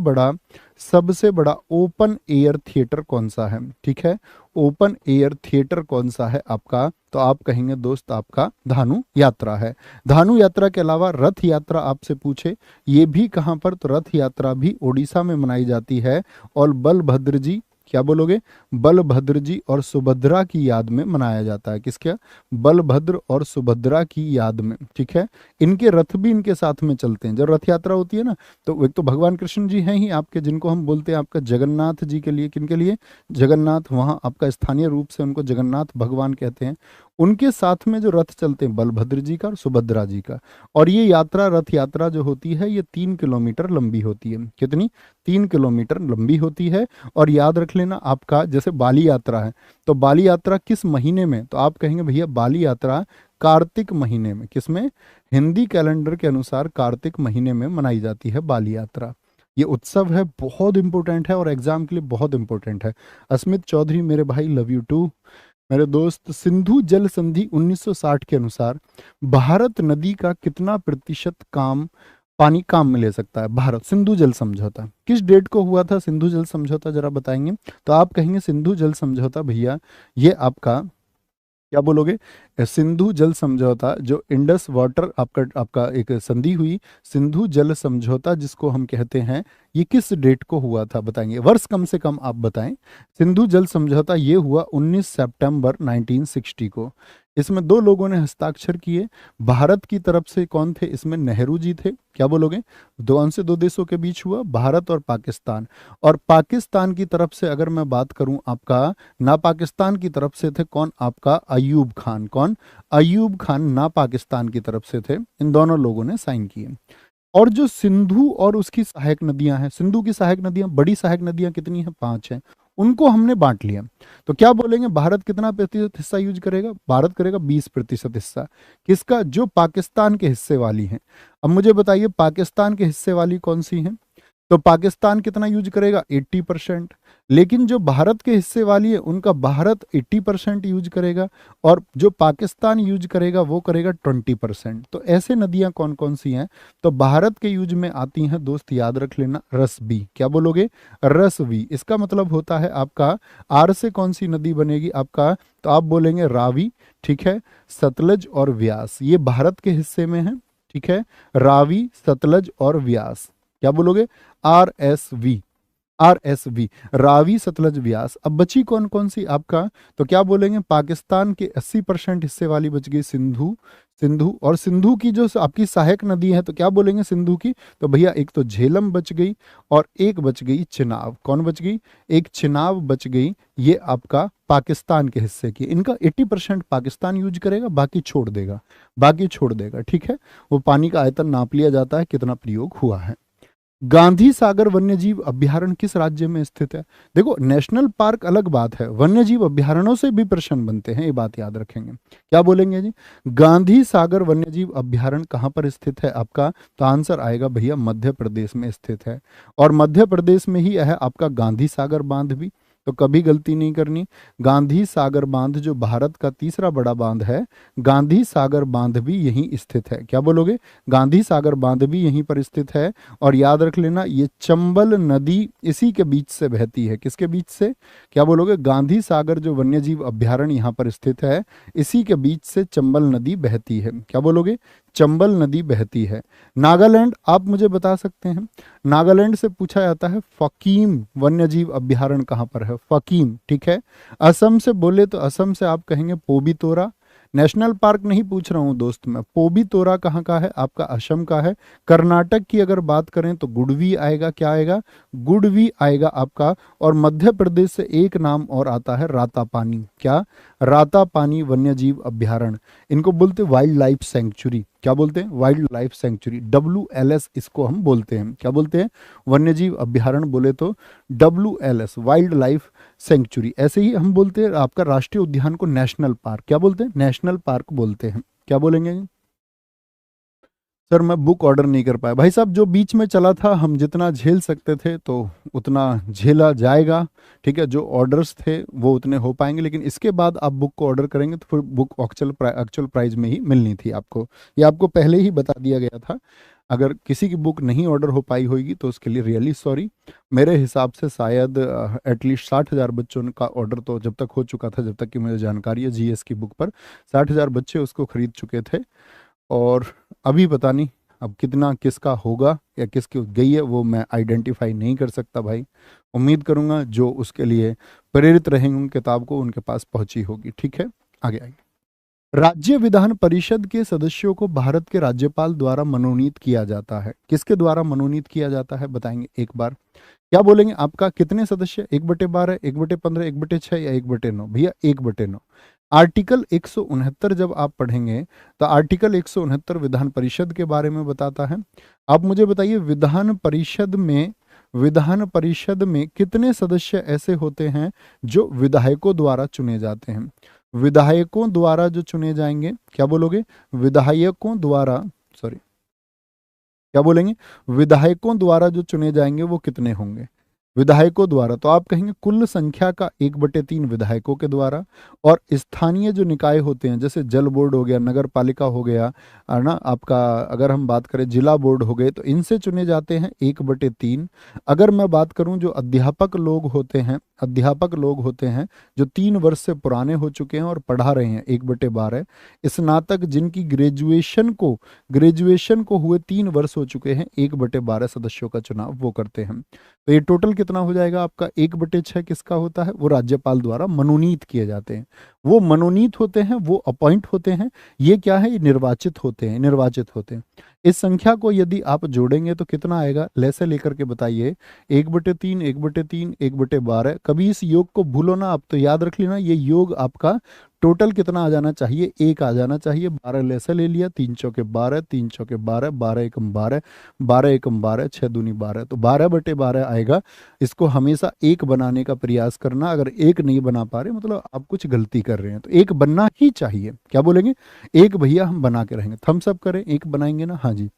बड़ा ओपन एयर थिएटर कौन सा है, ठीक है, ओपन एयर थिएटर कौन सा है आपका, तो आप कहेंगे दोस्त आपका धानु यात्रा है। धानु यात्रा के अलावा रथ यात्रा आपसे पूछे, ये भी कहाँ पर, तो रथ यात्रा भी उड़ीसा में मनाई जाती है, और बलभद्र जी, क्या बोलोगे, बलभद्र जी और सुभद्रा की याद में मनाया जाता है। किसके, बलभद्र और सुभद्रा की याद में, ठीक है। इनके रथ भी इनके साथ में चलते हैं जब रथ यात्रा होती है ना, तो एक तो भगवान कृष्ण जी हैं ही आपके, जिनको हम बोलते हैं आपका जगन्नाथ जी के लिए, किनके लिए, जगन्नाथ, वहाँ आपका स्थानीय रूप से उनको जगन्नाथ भगवान कहते हैं। उनके साथ में जो रथ चलते हैं बलभद्र जी का और सुभद्रा जी का, और ये यात्रा, रथ यात्रा जो होती है, ये 3 किलोमीटर लंबी होती है। कितनी, 3 किलोमीटर लंबी होती है। और याद रख लेना आपका, जैसे बाली यात्रा है, तो बाली यात्रा किस महीने में, तो आप कहेंगे भैया बाली यात्रा कार्तिक महीने में, किसमें, हिंदी कैलेंडर के अनुसार कार्तिक महीने में मनाई जाती है बाली यात्रा। ये उत्सव है, बहुत इंपॉर्टेंट है और एग्जाम के लिए बहुत इंपॉर्टेंट है। अस्मित चौधरी मेरे भाई, लव यू टू मेरे दोस्त। सिंधु जल संधि 1960 के अनुसार भारत नदी का कितना प्रतिशत पानी काम में ले सकता है? भारत, सिंधु जल समझौता किस डेट को हुआ था? सिंधु जल समझौता जरा बताएंगे। तो आप कहेंगे सिंधु जल समझौता भैया ये आपका, क्या बोलोगे? सिंधु जल समझौता जो इंडस वाटर आपका आपका एक संधि हुई, सिंधु जल समझौता जिसको हम कहते हैं, ये किस डेट को हुआ था बताएंगे? वर्ष कम से कम आप बताएं। सिंधु जल समझौता ये हुआ 19 सितंबर 1960 को। इसमें दो लोगों ने हस्ताक्षर किए। भारत की तरफ से कौन थे इसमें? नेहरू जी थे। क्या बोलोगे? दो देशों के बीच हुआ, भारत और पाकिस्तान। और पाकिस्तान की तरफ से अगर मैं बात करूं आपका, ना पाकिस्तान की तरफ से थे कौन? आपका अयूब खान। कौन? अयूब खान ना पाकिस्तान की तरफ से थे। इन दोनों लोगों ने साइन किए। और जो सिंधु और उसकी सहायक नदियां हैं, सिंधु की सहायक नदियां, बड़ी सहायक नदियां कितनी हैं? 5 हैं। उनको हमने बांट लिया। तो क्या बोलेंगे भारत कितना प्रतिशत हिस्सा यूज करेगा? भारत करेगा 20% हिस्सा। किसका? जो पाकिस्तान के हिस्से वाली हैं। अब मुझे बताइए पाकिस्तान के हिस्से वाली कौन सी हैं? तो पाकिस्तान कितना यूज करेगा? 80%। लेकिन जो भारत के हिस्से वाली है उनका भारत 80% यूज करेगा, और जो पाकिस्तान यूज करेगा वो करेगा 20%। तो ऐसे नदियां कौन कौन सी हैं? तो भारत के यूज में आती हैं दोस्त, याद रख लेना, रसबी। क्या बोलोगे? रसबी। इसका मतलब होता है आपका आर से कौन सी नदी बनेगी आपका? तो आप बोलेंगे रावी। ठीक है, सतलज और व्यास, ये भारत के हिस्से में है। ठीक है, रावी, सतलज और व्यास। क्या बोलोगे? RSV। RSV, रावी, सतलज, व्यास। अब बची कौन कौन सी आपका? तो क्या बोलेंगे? पाकिस्तान के 80% हिस्से वाली बच गई सिंधु। सिंधु, और सिंधु की जो आपकी सहायक नदी है तो क्या बोलेंगे सिंधु की? तो भैया एक तो झेलम बच गई और एक बच गई चिनाब। कौन बच गई? एक चिनाब बच गई। ये आपका पाकिस्तान के हिस्से की। इनका 80% पाकिस्तान यूज करेगा, बाकी छोड़ देगा। बाकी छोड़ देगा। ठीक है, वो पानी का आयतन नाप लिया जाता है कितना प्रयोग हुआ है। गांधी सागर वन्यजीव अभ्यारण्य किस राज्य में स्थित है? देखो नेशनल पार्क अलग बात है, वन्यजीव अभ्यारण्यों से भी प्रश्न बनते हैं, ये बात याद रखेंगे। क्या बोलेंगे जी? गांधी सागर वन्यजीव अभ्यारण्य कहाँ पर स्थित है आपका? तो आंसर आएगा भैया मध्य प्रदेश में स्थित है। और मध्य प्रदेश में ही है आपका गांधी सागर बांध भी। तो कभी गलती नहीं करनी। गांधी सागर बांध जो भारत का तीसरा बड़ा बांध है, गांधी सागर बांध भी यहीं स्थित है। क्या बोलोगे? गांधी सागर बांध भी यहीं पर स्थित है। और याद रख लेना ये चंबल नदी इसी के बीच से बहती है। किसके बीच से? क्या बोलोगे? गांधी सागर जो वन्यजीव अभ्यारण्य यहाँ पर स्थित है, इसी के बीच से चंबल नदी बहती है। क्या बोलोगे? चंबल नदी बहती है। नागालैंड आप मुझे बता सकते हैं? नागालैंड से पूछा जाता है फकीम वन्यजीव अभ्यारण्य कहाँ पर है? फकीम। ठीक है, असम से बोले तो असम से आप कहेंगे पोबितोरा। नेशनल पार्क नहीं पूछ रहा हूं दोस्त मैं, पोबितोरा कहाँ का है आपका? असम का है। कर्नाटक की अगर बात करें तो गुडवी आएगा। क्या आएगा? गुडवी आएगा आपका। और मध्य प्रदेश से एक नाम और आता है रातापानी। क्या? रातापानी वन्यजीव अभ्यारण्य। इनको बोलते वाइल्ड लाइफ सेंचुरी। क्या बोलते हैं? वाइल्ड लाइफ सेंचुरी, WLS इसको हम बोलते हैं। क्या बोलते हैं? वन्यजीव अभ्यारण्य बोले तो WLS, वाइल्ड लाइफ सेंचुरी। ऐसे ही हम बोलते हैं आपका राष्ट्रीय उद्यान को नेशनल पार्क। क्या बोलते हैं? नेशनल पार्क बोलते हैं। क्या बोलेंगे? सर मैं बुक ऑर्डर नहीं कर पाया भाई साहब, जो बीच में चला था हम जितना झेल सकते थे तो उतना झेला जाएगा। ठीक है, जो ऑर्डर्स थे वो उतने हो पाएंगे, लेकिन इसके बाद आप बुक को ऑर्डर करेंगे तो फिर बुक एक्चुअल प्राइस में ही मिलनी थी आपको। ये आपको पहले ही बता दिया गया था। अगर किसी की बुक नहीं ऑर्डर हो पाई होगी तो उसके लिए रियली सॉरी। मेरे हिसाब से शायद एटलीस्ट 60,000 बच्चों का ऑर्डर तो जब तक हो चुका था, जब तक कि मुझे जानकारी है GS की बुक पर 60,000 बच्चे उसको खरीद चुके थे। और अभी पता नहीं अब कितना किसका होगा या किसकी गई है वो मैं आइडेंटिफाई नहीं कर सकता भाई। उम्मीद करूंगा जो उसके लिए प्रेरित रहेंगे उन किताब को उनके पास पहुंची होगी। ठीक है, आगे आगे। राज्य विधान परिषद के सदस्यों को भारत के राज्यपाल द्वारा मनोनीत किया जाता है। किसके द्वारा मनोनीत किया जाता है बताएंगे एक बार? क्या बोलेंगे आपका? कितने सदस्य? 1/12, 1/15, 1/6 या 1/9? भैया 1/9। आर्टिकल 169 जब आप पढ़ेंगे तो आर्टिकल 169 विधान परिषद के बारे में बताता है। आप मुझे बताइए विधान परिषद में कितने सदस्य ऐसे होते हैं जो विधायकों द्वारा चुने जाते हैं? विधायकों द्वारा जो चुने जाएंगे, क्या बोलोगे? विधायकों द्वारा, सॉरी, क्या बोलेंगे? विधायकों द्वारा जो चुने जाएंगे वो कितने होंगे? विधायकों द्वारा, तो आप कहेंगे कुल संख्या का 1/3 विधायकों के द्वारा, और स्थानीय जो निकाय होते हैं जैसे जल बोर्ड हो गया, नगर पालिका हो गया, है ना, आपका अगर हम बात करें जिला बोर्ड हो गए, तो इनसे चुने जाते हैं 1/3। अगर मैं बात करूं जो अध्यापक लोग होते हैं, अध्यापक लोग होते हैं जो 3 वर्ष से पुराने हो चुके हैं और पढ़ा रहे हैं, 1/12। स्नातक जिनकी ग्रेजुएशन को हुए 3 वर्ष हो चुके हैं, 1/12 सदस्यों का चुनाव वो करते हैं। तो ये टोटल कितना हो जाएगा आपका? 1/6 किसका होता है? वो राज्यपाल द्वारा मनोनीत किए जाते हैं। वो मनोनीत होते हैं, वो अपॉइंट होते हैं। ये क्या है? ये निर्वाचित होते हैं, निर्वाचित होते हैं। इस संख्या को यदि आप जोड़ेंगे तो कितना आएगा? ले से लेकर के बताइए। 1/3, 1/3, 1/12। कभी इस योग को भूलो ना, आप तो याद रख लेना, ये योग आपका टोटल कितना आ जाना चाहिए? 1 आ जाना चाहिए। 12 ले से ले लिया, 3 चौके 12, 3 चौके 12, 12 एकम 12, 12 एकम 12, 6 दूनी 12, तो 12/12 आएगा। इसको हमेशा 1 बनाने का प्रयास करना। अगर 1 नहीं बना पा रहे मतलब आप कुछ गलती कर रहे हैं, तो 1 बनना ही चाहिए। क्या बोलेंगे? 1 भैया हम बना के रहेंगे। थम्स अप करें, 1 बनाएंगे ना? हाँ जी।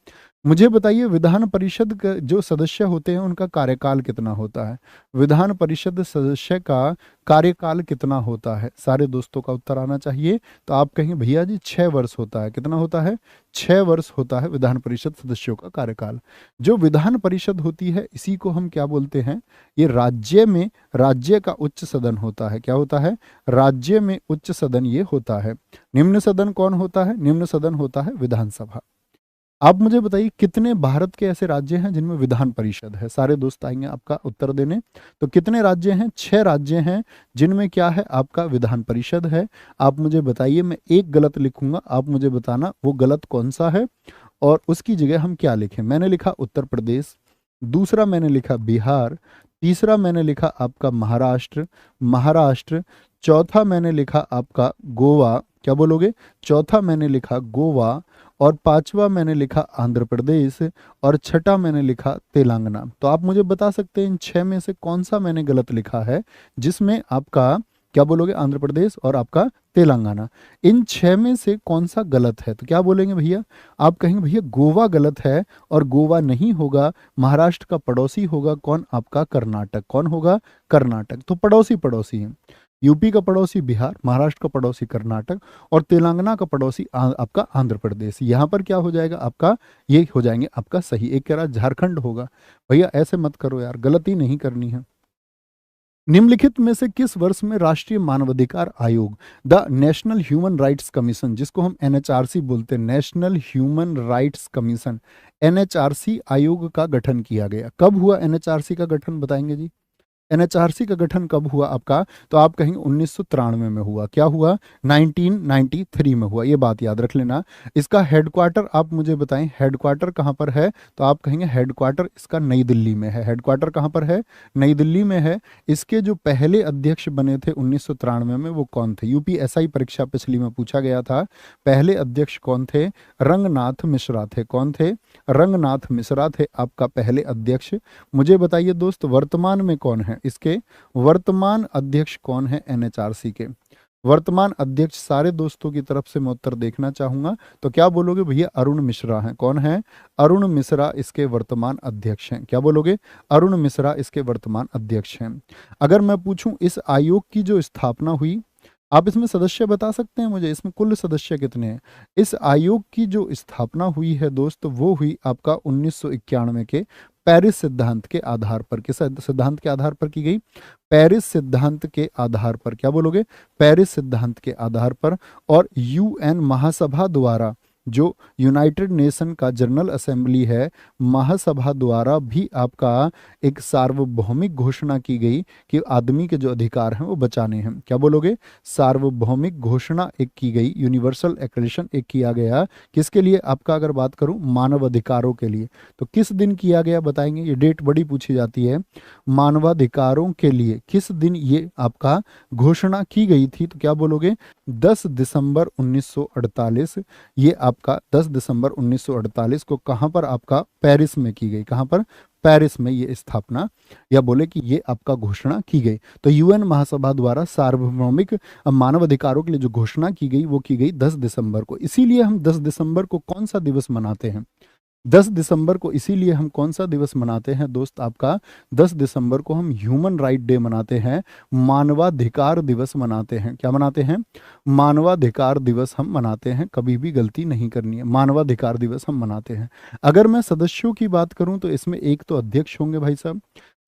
मुझे बताइए विधान परिषद का जो सदस्य होते हैं उनका कार्यकाल कितना होता है? विधान परिषद सदस्य का कार्यकाल कितना होता है? सारे दोस्तों का उत्तर आना चाहिए। तो आप कहेंगे भैया जी 6 वर्ष होता है। कितना होता है? 6 वर्ष होता है विधान परिषद सदस्यों का कार्यकाल। जो विधान परिषद होती है इसी को हम क्या बोलते हैं? ये राज्य का उच्च सदन होता है। क्या होता है? राज्य में उच्च सदन ये होता है। निम्न सदन कौन होता है? निम्न सदन होता है विधानसभा। आप मुझे बताइए कितने भारत के ऐसे राज्य हैं जिनमें विधान परिषद है? सारे दोस्त आएंगे आपका उत्तर देने। तो कितने राज्य हैं? 6 राज्य हैं जिनमें क्या है? आपका विधान परिषद है। आप मुझे बताइए, मैं एक गलत लिखूंगा, आप मुझे बताना वो गलत कौन सा है और उसकी जगह हम क्या लिखें। मैंने लिखा उत्तर प्रदेश, दूसरा मैंने लिखा बिहार, तीसरा मैंने लिखा आपका महाराष्ट्र, चौथा मैंने लिखा आपका गोवा। क्या बोलोगे? चौथा मैंने लिखा गोवा, और पांचवा मैंने लिखा आंध्र प्रदेश, और छठा मैंने लिखा तेलंगाना। तो आप मुझे बता सकते हैं इन 6 में से कौन सा मैंने गलत लिखा है, जिसमें आपका क्या बोलोगे? आंध्र प्रदेश और आपका तेलंगाना। इन 6 में से कौन सा गलत है? तो क्या बोलेंगे भैया? आप कहेंगे भैया गोवा गलत है, और गोवा नहीं होगा। महाराष्ट्र का पड़ोसी होगा कौन? आपका कर्नाटक। कौन होगा? कर्नाटक। तो पड़ोसी पड़ोसी हैं। यूपी का पड़ोसी बिहार, महाराष्ट्र का पड़ोसी कर्नाटक, और तेलंगाना का पड़ोसी आपका आंध्र प्रदेश। यहाँ पर क्या हो जाएगा आपका? ये हो जाएंगे आपका सही। एक कह रहा झारखंड होगा। भैया ऐसे मत करो यार, गलती नहीं करनी है। निम्नलिखित में से किस वर्ष में राष्ट्रीय मानवाधिकार आयोग, the national human rights commission, जिसको हम एनएचआरसी बोलते हैं, national human rights commission, NHRC आयोग का गठन किया गया? कब हुआ एनएचआरसी का गठन? बताएंगे जी। एनएचआरसी का गठन कब हुआ आपका? तो आप कहेंगे 1993 में हुआ। क्या हुआ? 1993 में हुआ। ये बात याद रख लेना। इसका हेडक्वार्टर आप मुझे बताएं, हेडक्वार्टर कहाँ पर है? तो आप कहेंगे हेडक्वार्टर इसका नई दिल्ली में है। हेडक्वार्टर कहाँ पर है? नई दिल्ली में है। इसके जो पहले अध्यक्ष बने थे 1993 में, वो कौन थे? यूपीएसआई परीक्षा पिछली में पूछा गया था। पहले अध्यक्ष कौन थे? रंगनाथ मिश्रा थे। कौन थे? रंगनाथ मिश्रा थे आपका पहले अध्यक्ष। मुझे बताइए दोस्त वर्तमान में कौन है इसके? वर्तमान अध्यक्ष कौन है एनएचआरसी के? वर्तमान अध्यक्ष सारे दोस्तों की तरफ से मैं उत्तर देखना चाहूंगा। तो क्या बोलोगे भैया? अरुण मिश्रा हैं। कौन है? अरुण मिश्रा इसके वर्तमान अध्यक्ष हैं। क्या बोलोगे? अरुण मिश्रा इसके वर्तमान अध्यक्ष हैं। अगर मैं पूछूं इस आयोग की जो स्थापना हुई, आप इसमें सदस्य बता सकते हैं मुझे? इसमें कुल सदस्य कितने हैं? इस आयोग की जो स्थापना हुई है दोस्त, वो हुई आपका 1991 के पेरिस सिद्धांत के आधार पर। किस सिद्धांत के आधार पर की गई? पेरिस सिद्धांत के आधार पर। क्या बोलोगे? पेरिस सिद्धांत के आधार पर। और यूएन महासभा द्वारा, जो यूनाइटेड नेशन का जनरल असेंबली है, महासभा द्वारा भी आपका एक सार्वभौमिक घोषणा की गई कि आदमी के जो अधिकार हैं वो बचाने हैं। क्या बोलोगे? सार्वभौमिक घोषणा एक की गई, यूनिवर्सल एक्रेशन एक किया गया। किसके लिए? आपका अगर बात करूं मानव अधिकारों के लिए। तो किस दिन किया गया बताएंगे? ये डेट बड़ी पूछी जाती है। मानवाधिकारों के लिए किस दिन ये आपका घोषणा की गई थी? तो क्या बोलोगे? 10 दिसंबर 1948। ये आपका 10 दिसंबर 1948 को कहां पर? आपका पेरिस में की गई। कहां पर? पेरिस में ये स्थापना, या बोले कि ये आपका घोषणा की गई। तो यूएन महासभा द्वारा सार्वभौमिक मानव अधिकारों के लिए जो घोषणा की गई वो की गई 10 दिसंबर को। इसीलिए हम 10 दिसंबर को कौन सा दिवस मनाते हैं? 10 दिसंबर को इसीलिए हम कौन सा दिवस मनाते हैं दोस्त आपका, 10 दिसंबर को हम ह्यूमन राइट डे मनाते हैं, मानवाधिकार दिवस मनाते हैं। क्या मनाते हैं? मानवाधिकार दिवस हम मनाते हैं, कभी भी गलती नहीं करनी है, मानवाधिकार दिवस हम मनाते हैं। अगर मैं सदस्यों की बात करूं तो इसमें एक तो अध्यक्ष होंगे भाई साहब,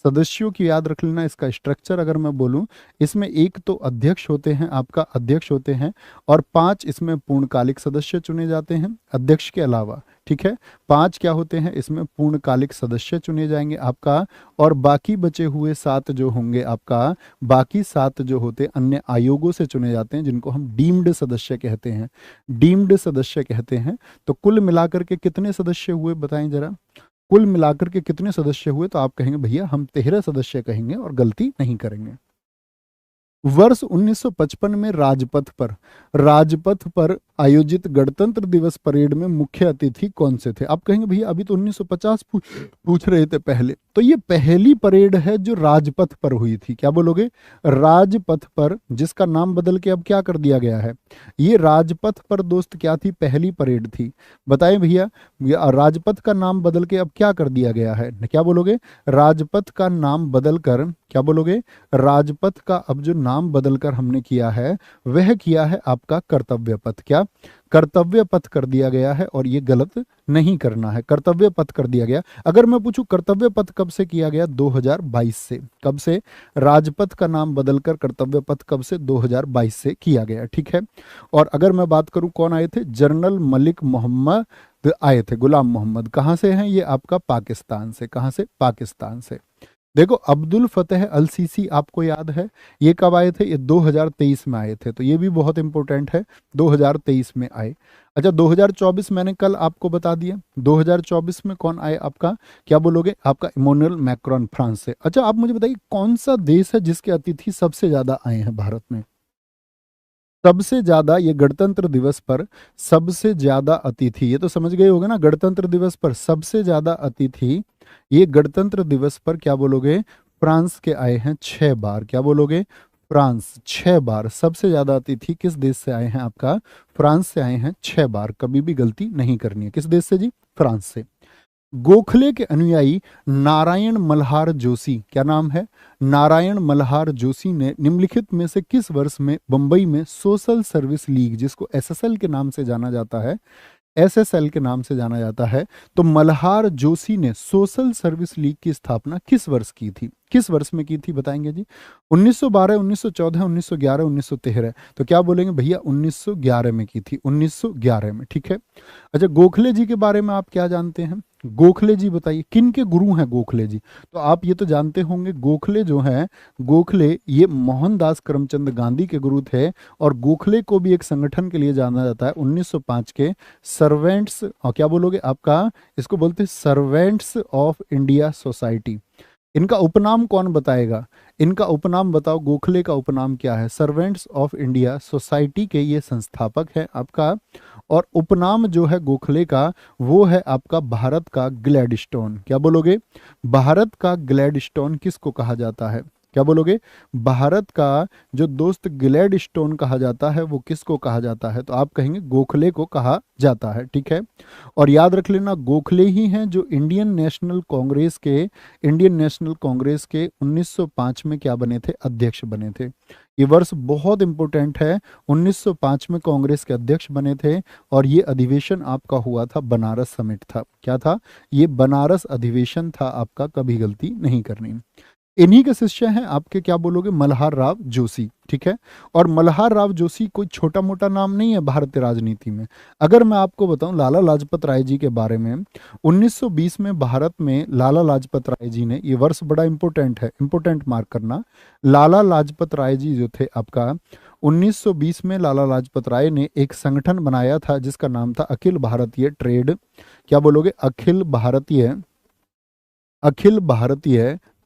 सदस्यों की याद रख लेना, इसका स्ट्रक्चर अगर मैं बोलूं, इसमें एक तो अध्यक्ष होते हैं, आपका अध्यक्ष होते हैं, और 5 इसमें पूर्णकालिक सदस्य चुने जाते हैं अध्यक्ष के अलावा। ठीक है, 5 क्या होते हैं इसमें, पूर्णकालिक सदस्य चुने जाएंगे आपका, और बाकी बचे हुए 7 जो होंगे आपका, बाकी 7 जो होते अन्य आयोगों से चुने जाते हैं, जिनको हम डीम्ड सदस्य कहते हैं, डीम्ड सदस्य कहते हैं। तो कुल मिलाकर के कितने सदस्य हुए बताएं जरा, कुल मिलाकर के कितने सदस्य हुए? तो आप कहेंगे भैया हम 13 सदस्य कहेंगे और गलती नहीं करेंगे। वर्ष 1955 में राजपथ पर आयोजित गणतंत्र दिवस परेड में मुख्य अतिथि कौन से थे? आप कहेंगे भैया अभी तो 1950 पूछ रहे थे पहले, तो ये पहली परेड है जो राजपथ पर हुई थी। क्या बोलोगे? राजपथ पर, जिसका नाम बदल के अब क्या कर दिया गया है, ये राजपथ पर दोस्त क्या थी, पहली परेड थी। बताएं भैया, राजपथ का नाम बदल के अब क्या कर दिया गया है? क्या बोलोगे? राजपथ का नाम बदल कर, क्या बोलोगे? राजपथ का अब जो नाम बदलकर हमने किया है वह किया है आपका कर्तव्य पथ। क्या? कर्तव्य पथ कर दिया गया है, और ये गलत नहीं करना है, कर्तव्य पथ कर दिया गया। अगर मैं पूछूं कर्तव्य पथ कब से किया गया? 2022 से। कब से? राजपथ का नाम बदलकर कर्तव्य पथ कब से? 2022 से किया गया। ठीक है, और अगर मैं बात करूं कौन आए थे, जनरल मलिक मोहम्मद आए थे, गुलाम मोहम्मद। कहां से हैं ये? आपका पाकिस्तान से। कहां से? पाकिस्तान से। देखो अब्दुल फतेह अल सीसी आपको याद है, ये कब आए थे? ये 2023 में आए थे, तो ये भी बहुत इंपॉर्टेंट है, 2023 में आए। अच्छा 2024 मैंने कल आपको बता दिया, 2024 में कौन आए आपका? क्या बोलोगे? आपका इमैनुअल मैक्रोन फ्रांस से। अच्छा आप मुझे बताइए कौन सा देश है जिसके अतिथि सबसे ज्यादा आए हैं भारत में? सबसे ज्यादा, ये गणतंत्र दिवस पर सबसे ज्यादा अतिथि, ये तो समझ गए होगे ना, गणतंत्र दिवस पर सबसे ज्यादा अतिथि, ये गणतंत्र दिवस पर क्या बोलोगे? फ्रांस के आए हैं 6 बार। क्या बोलोगे? फ्रांस 6 बार। सबसे ज्यादा अतिथि किस देश से आए हैं आपका? फ्रांस से आए हैं 6 बार, कभी भी गलती नहीं करनी है। किस देश से जी? फ्रांस से। गोखले के अनुयायी नारायण मल्हार जोशी, क्या नाम है? नारायण मल्हार जोशी ने निम्नलिखित में से किस वर्ष में बंबई में सोशल सर्विस लीग, जिसको एसएसएल के नाम से जाना जाता है, एसएसएल के नाम से जाना जाता है, तो मल्हार जोशी ने सोशल सर्विस लीग की स्थापना किस वर्ष की थी? किस वर्ष में की थी बताएंगे जी? 1912, 1914, 1911, 1913। तो क्या बोलेंगे भैया? 1911 में की थी, 1911 में। ठीक है, अच्छा गोखले जी के बारे में आप क्या जानते हैं? गोखले जी बताइए किन के गुरु हैं गोखले जी? तो आप ये तो जानते होंगे, गोखले जो हैं, गोखले ये मोहनदास करमचंद गांधी के गुरु थे, और गोखले को भी एक संगठन के लिए जाना जाता है, 1905 के सर्वेंट्स, और क्या बोलोगे आपका, इसको बोलते हैं सर्वेंट्स ऑफ इंडिया सोसाइटी। इनका उपनाम कौन बताएगा? इनका उपनाम बताओ, गोखले का उपनाम क्या है? सर्वेंट्स ऑफ इंडिया सोसाइटी के ये संस्थापक है आपका, और उपनाम जो है गोखले का वो है आपका भारत का ग्लैडस्टोन। क्या बोलोगे? भारत का ग्लैडस्टोन किसको कहा जाता है? क्या बोलोगे? भारत का जो दोस्त ग्लैडस्टोन कहा जाता है वो किसको कहा जाता है? तो आप कहेंगे गोखले को कहा जाता है। ठीक है, और याद रख लेना गोखले ही हैं जो इंडियन नेशनल कांग्रेस के 1905 में क्या बने थे? अध्यक्ष बने थे। ये वर्ष बहुत इंपॉर्टेंट है, 1905 में कांग्रेस के अध्यक्ष बने थे, और ये अधिवेशन आपका हुआ था बनारस समिट था। क्या था? ये बनारस अधिवेशन था आपका, कभी गलती नहीं करनी। इन्हीं के शिष्य हैं आपके, क्या बोलोगे, मल्हार राव जोशी। ठीक है, और मल्हार राव जोशी कोई छोटा मोटा नाम नहीं है भारतीय राजनीति में। अगर मैं आपको बताऊं लाला लाजपत राय जी के बारे में, 1920 में भारत में लाला लाजपत राय जी ने, ये वर्ष बड़ा इंपॉर्टेंट है, इंपॉर्टेंट मार्क करना, लाला लाजपत राय जी जो थे आपका, 1920 में लाला लाजपत राय ने एक संगठन बनाया था जिसका नाम था अखिल भारतीय ट्रेड, क्या बोलोगे, Akhil Bharatiya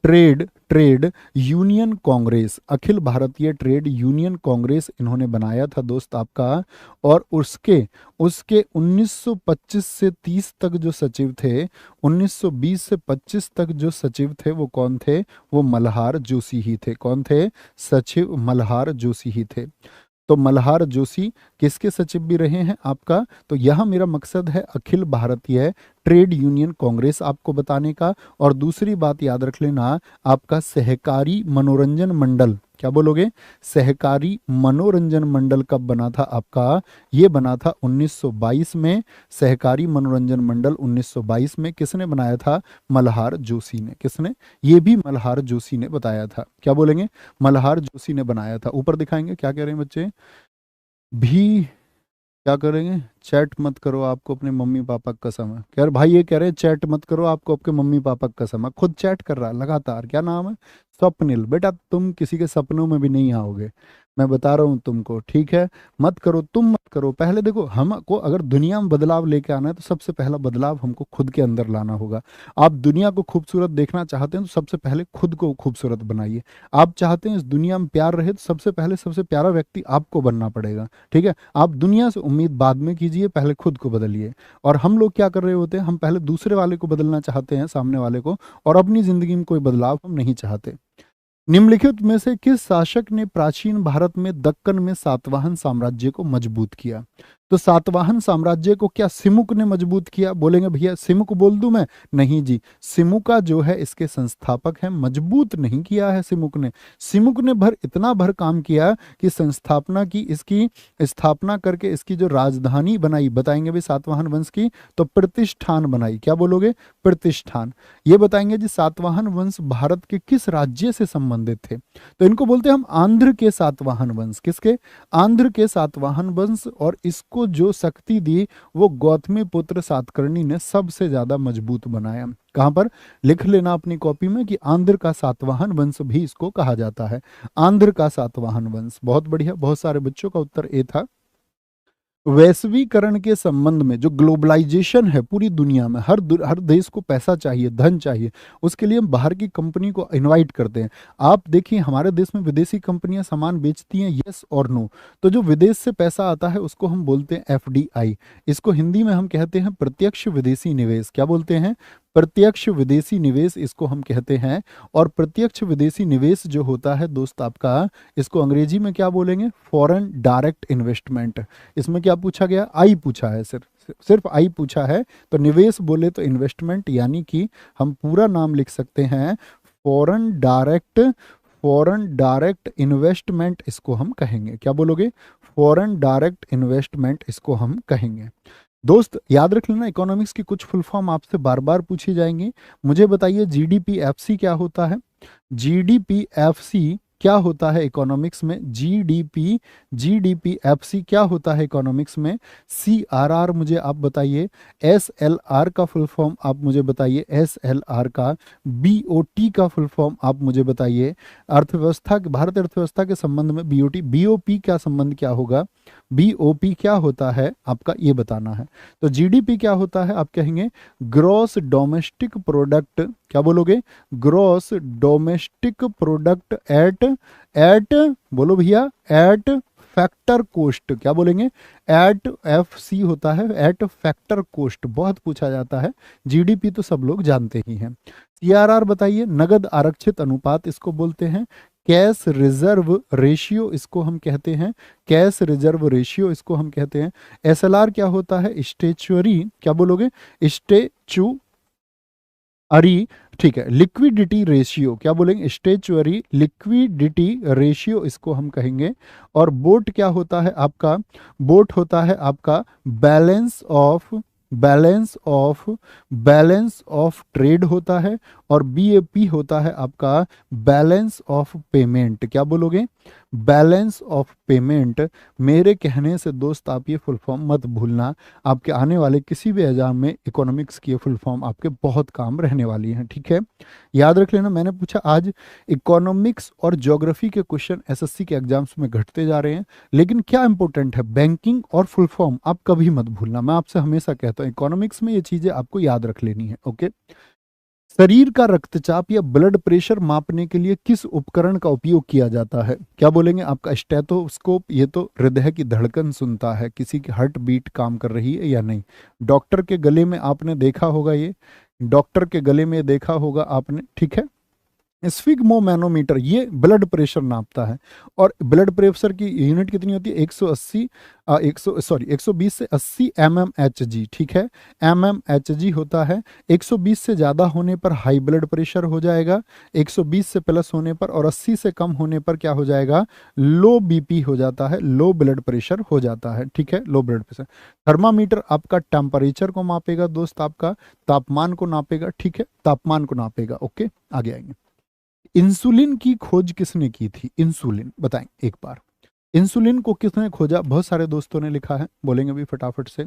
trade trade union Congress, Akhil Bharatiya trade union Congress इन्होंने बनाया था दोस्त आपका। और उसके उसके 1925 से 30 तक जो सचिव थे, 1920 से 25 तक जो सचिव थे वो कौन थे? वो मल्हार जोशी ही थे। कौन थे? सचिव मल्हार जोशी ही थे। तो मल्हार जोशी किसके सचिव भी रहे हैं आपका? तो यह मेरा मकसद है अखिल भारतीय ट्रेड यूनियन कांग्रेस आपको बताने का। और दूसरी बात याद रख लेना, आपका सहकारी मनोरंजन मंडल, क्या बोलोगे? सहकारी मनोरंजन मंडल कब बना था आपका? ये बना था 1922 में। सहकारी मनोरंजन मंडल 1922 में किसने बनाया था? मल्हार जोशी ने। किसने? ये भी मल्हार जोशी ने बताया था। क्या बोलेंगे? मल्हार जोशी ने बनाया था। ऊपर दिखाएंगे क्या कह रहे हैं बच्चे भी। क्या करेंगे? चैट मत करो, आपको अपने मम्मी पापा की कसम है। कह रहे भाई, ये कह रहे हैं चैट मत करो, आपको आपके मम्मी पापा की कसम है। खुद चैट कर रहा है लगातार। क्या नाम है? स्वप्निल। बेटा तुम किसी के सपनों में भी नहीं आओगे, मैं बता रहा हूँ तुमको, ठीक है? मत करो, तुम मत करो। पहले देखो, हमको अगर दुनिया में बदलाव लेके आना है तो सबसे पहला बदलाव हमको खुद के अंदर लाना होगा। आप दुनिया को खूबसूरत देखना चाहते हैं तो सबसे पहले खुद को खूबसूरत बनाइए। आप चाहते हैं इस दुनिया में प्यार रहे तो सबसे पहले सबसे प्यारा व्यक्ति आपको बनना पड़ेगा, ठीक है? आप दुनिया से उम्मीद बाद में कीजिए, पहले खुद को बदलिए। और हम लोग क्या कर रहे होते हैं, हम पहले दूसरे वाले को बदलना चाहते हैं, सामने वाले को, और अपनी जिंदगी में कोई बदलाव हम नहीं चाहते। निम्नलिखित में से किस शासक ने प्राचीन भारत में दक्कन में सातवाहन साम्राज्य को मजबूत किया? तो सातवाहन साम्राज्य को क्या सिमुक ने मजबूत किया? बोलेंगे भैया सिमुक बोल दूं मैं? नहीं जी, सिमुका जो है इसके संस्थापक हैं, मजबूत नहीं किया है सिमुक ने। सिमुक ने इतना भर काम किया कि संस्थापना की, इसकी स्थापना करके इसकी जो राजधानी बनाई, बताएंगे भी सातवाहन वंश की, तो प्रतिष्ठान बनाई। क्या बोलोगे? प्रतिष्ठान। ये बताएंगे जी सातवाहन वंश भारत के किस राज्य से संबंधित थे? तो इनको बोलते हैं हम आंध्र के सातवाहन वंश। किसके? आंध्र के सातवाहन वंश। और इसको जो शक्ति दी वो गौतमी पुत्र सातकर्णी ने सबसे ज्यादा मजबूत बनाया। कहां पर? लिख लेना अपनी कॉपी में कि आंध्र का सातवाहन वंश भी इसको कहा जाता है। आंध्र का सातवाहन वंश। बहुत बढ़िया, बहुत सारे बच्चों का उत्तर ए था। वैश्वीकरण के संबंध में, जो ग्लोबलाइजेशन है पूरी दुनिया में, हर देश को पैसा चाहिए, धन चाहिए, उसके लिए हम बाहर की कंपनी को इनवाइट करते हैं। आप देखिए हमारे देश में विदेशी कंपनियां सामान बेचती हैं, यस और नो। तो जो विदेश से पैसा आता है उसको हम बोलते हैं एफडीआई। इसको हिंदी में हम कहते हैं प्रत्यक्ष विदेशी निवेश। क्या बोलते हैं? प्रत्यक्ष विदेशी निवेश इसको हम कहते हैं। और प्रत्यक्ष विदेशी निवेश जो होता है दोस्त आपका, इसको अंग्रेजी में क्या बोलेंगे? Foreign direct investment. इसमें क्या पूछा गया? आई पूछा है, सिर्फ आई पूछा है। तो निवेश बोले तो इन्वेस्टमेंट, यानी कि हम पूरा नाम लिख सकते हैं फॉरेन डायरेक्ट इन्वेस्टमेंट इसको हम कहेंगे। क्या बोलोगे? फॉरेन डायरेक्ट इन्वेस्टमेंट इसको हम कहेंगे। दोस्त याद रख लेना, इकोनॉमिक्स की कुछ फुल फॉर्म आपसे बार बार पूछी जाएंगी। मुझे बताइए जीडीपीएफसी क्या होता है? जीडीपीएफसी क्या होता है इकोनॉमिक्स में? जीडीपीएफसी क्या होता है इकोनॉमिक्स में? सीआरआर मुझे आप बताइए। एसएलआर का फुल फॉर्म आप मुझे बताइए, एसएलआर का। बीओटी का फुल फॉर्म आप मुझे बताइए। अर्थव्यवस्था, भारत अर्थव्यवस्था के संबंध में बीओटी, बीओपी का संबंध क्या होगा? बीओपी क्या होता है आपका, ये बताना है। तो जीडीपी क्या होता है? आप कहेंगे ग्रॉस डोमेस्टिक प्रोडक्ट। क्या बोलोगे? ग्रॉस डोमेस्टिक प्रोडक्ट एट बोलो भैया, एट फैक्टर कोस्ट। क्या बोलेंगे? एट एफसी होता है, एट फैक्टर कोस्ट। बहुत पूछा जाता है। जीडीपी तो सब लोग जानते ही हैं। सीआरआर बताइए। नगद आरक्षित अनुपात इसको बोलते हैं। कैश रिजर्व रेशियो इसको हम कहते हैं। कैश रिजर्व रेशियो इसको हम कहते हैं। एसएलआर क्या होता है? स्टेचुअरी। क्या बोलोगे? स्टेचू अरी, ठीक है। Liquidity ratio. क्या बोलेंगे? स्टेचुअरी लिक्विडिटी रेशियो इसको हम कहेंगे। और बोट क्या होता है आपका? बोट होता है आपका बैलेंस ऑफ ट्रेड होता है। और बीएपी होता है आपका बैलेंस ऑफ पेमेंट। क्या बोलोगे? Balance of payment. मेरे कहने से दोस्त आप ये फुल फॉर्म मत भूलना, आपके आने वाले किसी भी एग्जाम में इकोनॉमिक्स की फुल फॉर्म आपके बहुत काम रहने वाली हैं, ठीक है? याद रख लेना, मैंने पूछा आज इकोनॉमिक्स और ज्योग्राफी के क्वेश्चन एसएससी के एग्जाम्स में घटते जा रहे हैं, लेकिन क्या इंपॉर्टेंट है? बैंकिंग और फुल फॉर्म आप कभी मत भूलना। मैं आपसे हमेशा कहता हूँ इकोनॉमिक्स में ये चीजें आपको याद रख लेनी है, ओके? शरीर का रक्तचाप या ब्लड प्रेशर मापने के लिए किस उपकरण का उपयोग किया जाता है? क्या बोलेंगे? आपका स्टेथोस्कोप। ये तो हृदय की धड़कन सुनता है, किसी की हार्ट बीट काम कर रही है या नहीं। डॉक्टर के गले में आपने देखा होगा, ये डॉक्टर के गले में देखा होगा आपने, ठीक है? स्फिग्मोमैनोमीटर ये ब्लड प्रेशर नापता है, और ब्लड प्रेशर की यूनिट कितनी होती है? 180 120 से 80 mmHg, ठीक है, mmHg होता है। 120 से ज़्यादा होने पर हाई ब्लड प्रेशर हो जाएगा, 120 से प्लस होने पर और 80 से कम होने पर क्या हो जाएगा? लो बीपी हो जाता है, लो ब्लड प्रेशर हो जाता है, ठीक है, लो ब्लड प्रेशर। थर्मामीटर आपका टेम्परेचर को मापेगा दोस्त, आपका तापमान को नापेगा, ठीक है, तापमान को नापेगा। ओके, आगे आएंगे। इंसुलिन की खोज किसने की थी? इंसुलिन बताएं एक बार, इंसुलिन को किसने खोजा? बहुत सारे दोस्तों ने लिखा है, बोलेंगे भी फटाफट से,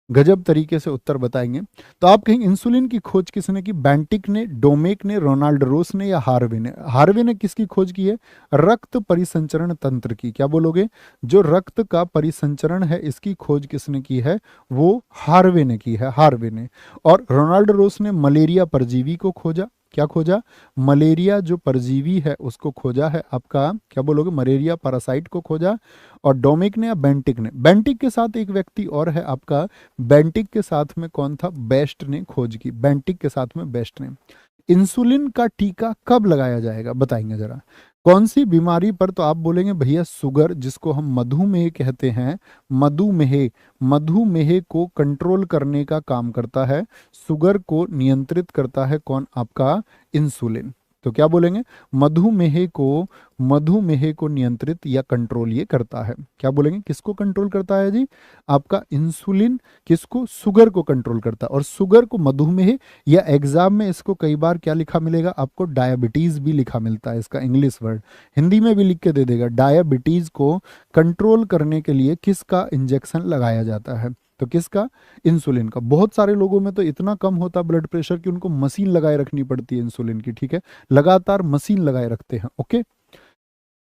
गजब तरीके से उत्तर बताएंगे। तो आप कहेंगे इंसुलिन की खोज किसने की? बेंटिक ने, डोमेक ने, रोनाल्ड रोस ने या हार्वे ने? हार्वे ने किसकी खोज की है? रक्त परिसंचरण तंत्र की। क्या बोलोगे? जो रक्त का परिसंचरण है इसकी खोज किसने की है? वो हार्वे ने की है, हार्वे ने। और रोनाल्ड रोस ने मलेरिया परजीवी को खोजा। क्या खोजा? मलेरिया जो परजीवी है उसको खोजा है, आपका क्या बोलोगे? मलेरिया पैरासाइट को खोजा। और डोमिक ने या बेंटिक ने? बेंटिक के साथ एक व्यक्ति और है आपका, बेंटिक के साथ में कौन था? बेस्ट ने खोज की, बेंटिक के साथ में बेस्ट ने। इंसुलिन का टीका कब लगाया जाएगा बताएंगे जरा, कौन सी बीमारी पर? तो आप बोलेंगे भैया शुगर, जिसको हम मधुमेह कहते हैं, मधुमेह, मधुमेह को कंट्रोल करने का काम करता है, शुगर को नियंत्रित करता है कौन? आपका इंसुलिन। तो क्या बोलेंगे? मधुमेह को, मधुमेह को नियंत्रित या कंट्रोल ये करता है। क्या बोलेंगे? किसको कंट्रोल करता है जी? आपका इंसुलिन किसको? शुगर को कंट्रोल करता है। और शुगर को मधुमेह, या एग्जाम में इसको कई बार क्या लिखा मिलेगा आपको? डायबिटीज भी लिखा मिलता है, इसका इंग्लिश वर्ड हिंदी में भी लिख के दे देगा। डायबिटीज को कंट्रोल करने के लिए किसका इंजेक्शन लगाया जाता है? तो किसका? इंसुलिन का। बहुत सारे लोगों में तो इतना कम होता ब्लड प्रेशर कि उनको मशीन लगाए रखनी पड़ती है इंसुलिन की, ठीक है, लगातार मशीन लगाए रखते हैं। ओके,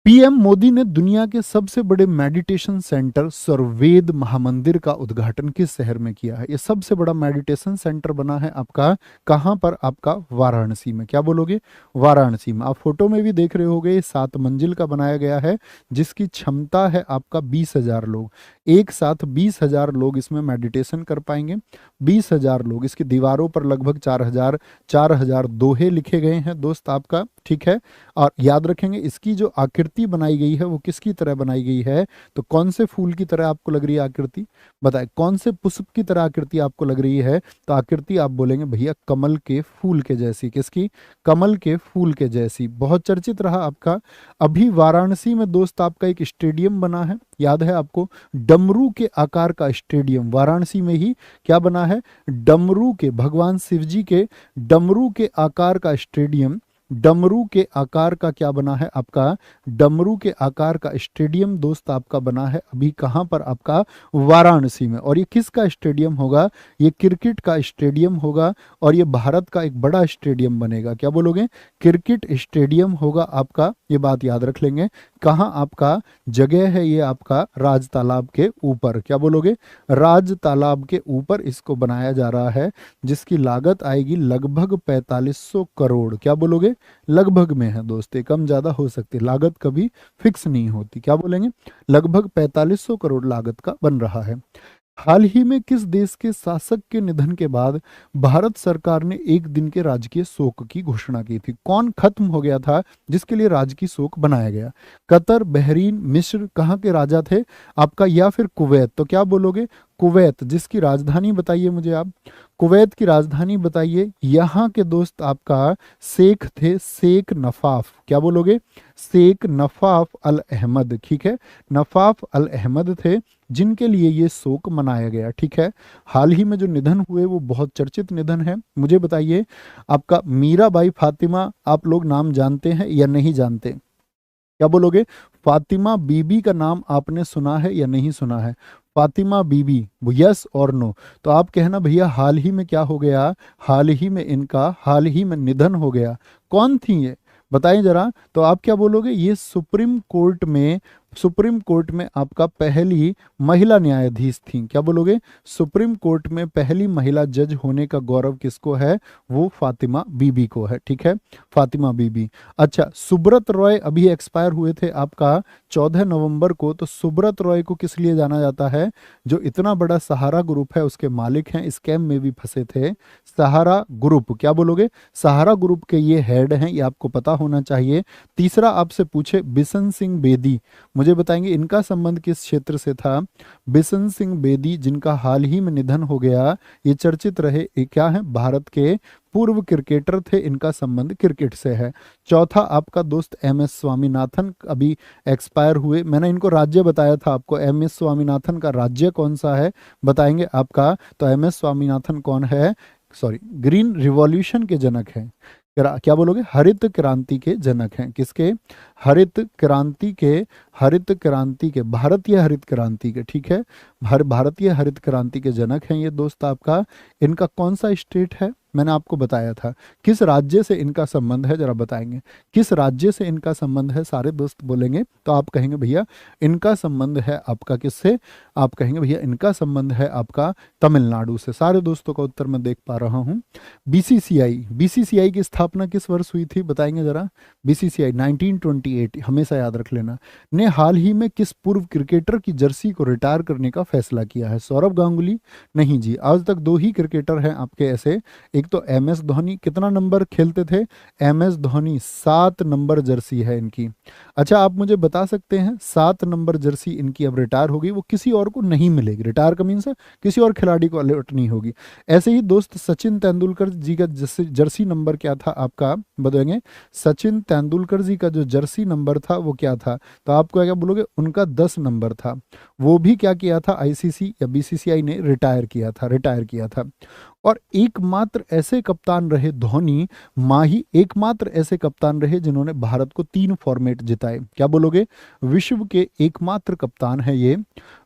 पीएम मोदी ने दुनिया के सबसे बड़े मेडिटेशन सेंटर सर्ववेद महामंदिर का उद्घाटन किस शहर में किया है? ये सबसे बड़ा मेडिटेशन सेंटर बना है आपका कहां पर? आपका वाराणसी में। क्या बोलोगे? वाराणसी में। आप फोटो में भी देख रहे होगे, 7 मंजिल का बनाया गया है, जिसकी क्षमता है आपका 20,000 लोग। एक साथ 20,000 लोग इसमें मेडिटेशन कर पाएंगे, 20,000 लोग। इसकी दीवारों पर लगभग 4,000 दोहे लिखे गए हैं दोस्त आपका, ठीक है। और याद रखेंगे इसकी जो आकृति बनाई गई है वो किसकी तरह बनाई गई है? तो कौन से फूल की तरह आपको लग रही है आकृति? बताए, कौन से पुष्प की तरह आकृति आपको लग रही है? तो आकृति आप बोलेंगे भैया कमल के फूल के जैसी। किसकी? कमल के फूल के जैसी। बहुत चर्चित रहा आपका। अभी वाराणसी में दोस्त आपका एक स्टेडियम बना है, याद है आपको? डमरू के आकार का स्टेडियम वाराणसी में ही क्या बना है? डमरू के, भगवान शिव जी के डमरू के आकार का स्टेडियम, डमरू के आकार का क्या बना है आपका? डमरू के आकार का स्टेडियम दोस्त आपका बना है अभी कहां पर? आपका वाराणसी में। और ये किसका स्टेडियम होगा? ये क्रिकेट का स्टेडियम होगा, और ये भारत का एक बड़ा स्टेडियम बनेगा। क्या बोलोगे? क्रिकेट स्टेडियम होगा आपका, ये बात याद रख लेंगे। कहां आपका जगह है? ये आपका राज तालाब के ऊपर। क्या बोलोगे? राज तालाब के ऊपर इसको बनाया जा रहा है, जिसकी लागत आएगी लगभग 4500 करोड़। क्या बोलोगे? लगभग में है दोस्त, ये कम ज्यादा हो सकती है, लागत कभी फिक्स नहीं होती। क्या बोलेंगे? लगभग 4500 करोड़ लागत का बन रहा है। हाल ही में किस देश के शासक के निधन के बाद भारत सरकार ने एक दिन के राजकीय शोक की घोषणा की थी? कौन खत्म हो गया था जिसके लिए राजकीय शोक बनाया गया? कतर, बहरीन, मिस्र, कहाँ के राजा थे आपका, या फिर कुवैत? तो क्या बोलोगे? कुवैत। जिसकी राजधानी बताइए मुझे आप, कुवैत की राजधानी बताइए। यहाँ के दोस्त आपका शेख थे, शेख नफाफ। क्या बोलोगे? शेख नफाफ अल अहमद, ठीक है, नफाफ अल अहमद थे, जिनके लिए ये शोक मनाया गया, ठीक है। हाल ही में जो निधन हुए वो बहुत चर्चित निधन है। मुझे बताइए आपका मीराबाई फातिमा, आप लोग नाम जानते हैं या नहीं जानते? क्या बोलोगे? फातिमा बीबी का नाम आपने सुना है या नहीं सुना है? फातिमा बीबी, यस और नो? तो आप कहना भैया हाल ही में क्या हो गया? हाल ही में इनका, हाल ही में निधन हो गया। कौन थी ये बताएं जरा। तो आप क्या बोलोगे? ये सुप्रीम कोर्ट में सुप्रीम कोर्ट में आपका पहली महिला न्यायाधीश थी, क्या बोलोगे? सुप्रीम कोर्ट में पहली महिला जज होने का गौरव किसको है? वो फातिमा बीबी को है, ठीक है, फातिमा बीबी। अच्छा, सुब्रत रॉय अभी एक्सपायर हुए थे आपका 14 नवंबर को, तो सुब्रत रॉय को किस लिए जाना जाता है? जो इतना बड़ा सहारा ग्रुप है उसके मालिक हैं, स्कैम में भी फंसे थे, सहारा ग्रुप, क्या बोलोगे? सहारा ग्रुप के ये हेड हैं, ये आपको पता होना चाहिए। तीसरा आपसे पूछे बिशन सिंह बेदी, मुझे बताएंगे इनका संबंध किस क्षेत्र से था? बिशन सिंह बेदी, जिनका हाल ही में निधन हो गया, ये चर्चित रहे, ये क्या है? भारत के पूर्व क्रिकेटर थे, इनका संबंध क्रिकेट से है। चौथा आपका दोस्त एम एस स्वामीनाथन, अभी एक्सपायर हुए। मैंने इनको राज्य बताया था आपको, एम एस स्वामीनाथन का राज्य कौन सा है बताएंगे आपका? तो एम एस स्वामीनाथन कौन है? सॉरी, ग्रीन रिवॉल्यूशन के जनक हैं। क्या बोलोगे? हरित क्रांति के जनक हैं। किसके? हरित क्रांति के, हरित क्रांति के, भारतीय हरित क्रांति के, ठीक है, भारतीय हरित क्रांति के जनक हैं ये दोस्त आपका। इनका कौन सा स्टेट है? मैंने आपको बताया था। किस राज्य से इनका संबंध है जरा बताएंगे, किस राज्य से इनका संबंध है? सारे दोस्त बोलेंगे तो आप कहेंगे भैया इनका संबंध है आपका किससे? आप कहेंगे भैया इनका संबंध है आपका तमिलनाडु से। सारे दोस्तों का उत्तर मैं देख पा रहा हूं। बीसीसीआई, बीसीसीआई की स्थापना किस वर्ष हुई थी बताएंगे जरा? बीसीसीआई 1928, हमेशा याद रख लेना। ने हाल ही में किस पूर्व क्रिकेटर की जर्सी को रिटायर करने का फैसला किया है? सौरव गांगुली? नहीं जी, आज तक दो ही क्रिकेटर हैं आपके ऐसे, एक तो एम एस धोनी, कितना नंबर खेलते थे M S Dhoni? 7 number jersey है इनकी। अच्छा, आप मुझे बता सकते हैं 7 नंबर जर्सी इनकी अब रिटायर होगी, वो किसी और को नहीं मिलेगी। रिटायर का मीन्स किसी और खिलाड़ी को अलर्ट नहीं होगी। ऐसे ही दोस्त सचिन तेंदुलकर जी का जर्सी नंबर क्या था आपका? बताएंगे सचिन तेंदुलकर जी का जो जर्सी नंबर था वो क्या था? तो आपको क्या बोलोगे? उनका 10 नंबर था। वो भी क्या किया था? आईसीसी या बीसीसीआई ने रिटायर किया था, रिटायर किया था। और एकमात्र ऐसे कप्तान रहे धोनी, माही एकमात्र ऐसे कप्तान रहे जिन्होंने भारत को 3 फॉर्मेट जिताए। क्या बोलोगे? विश्व के एकमात्र कप्तान है ये,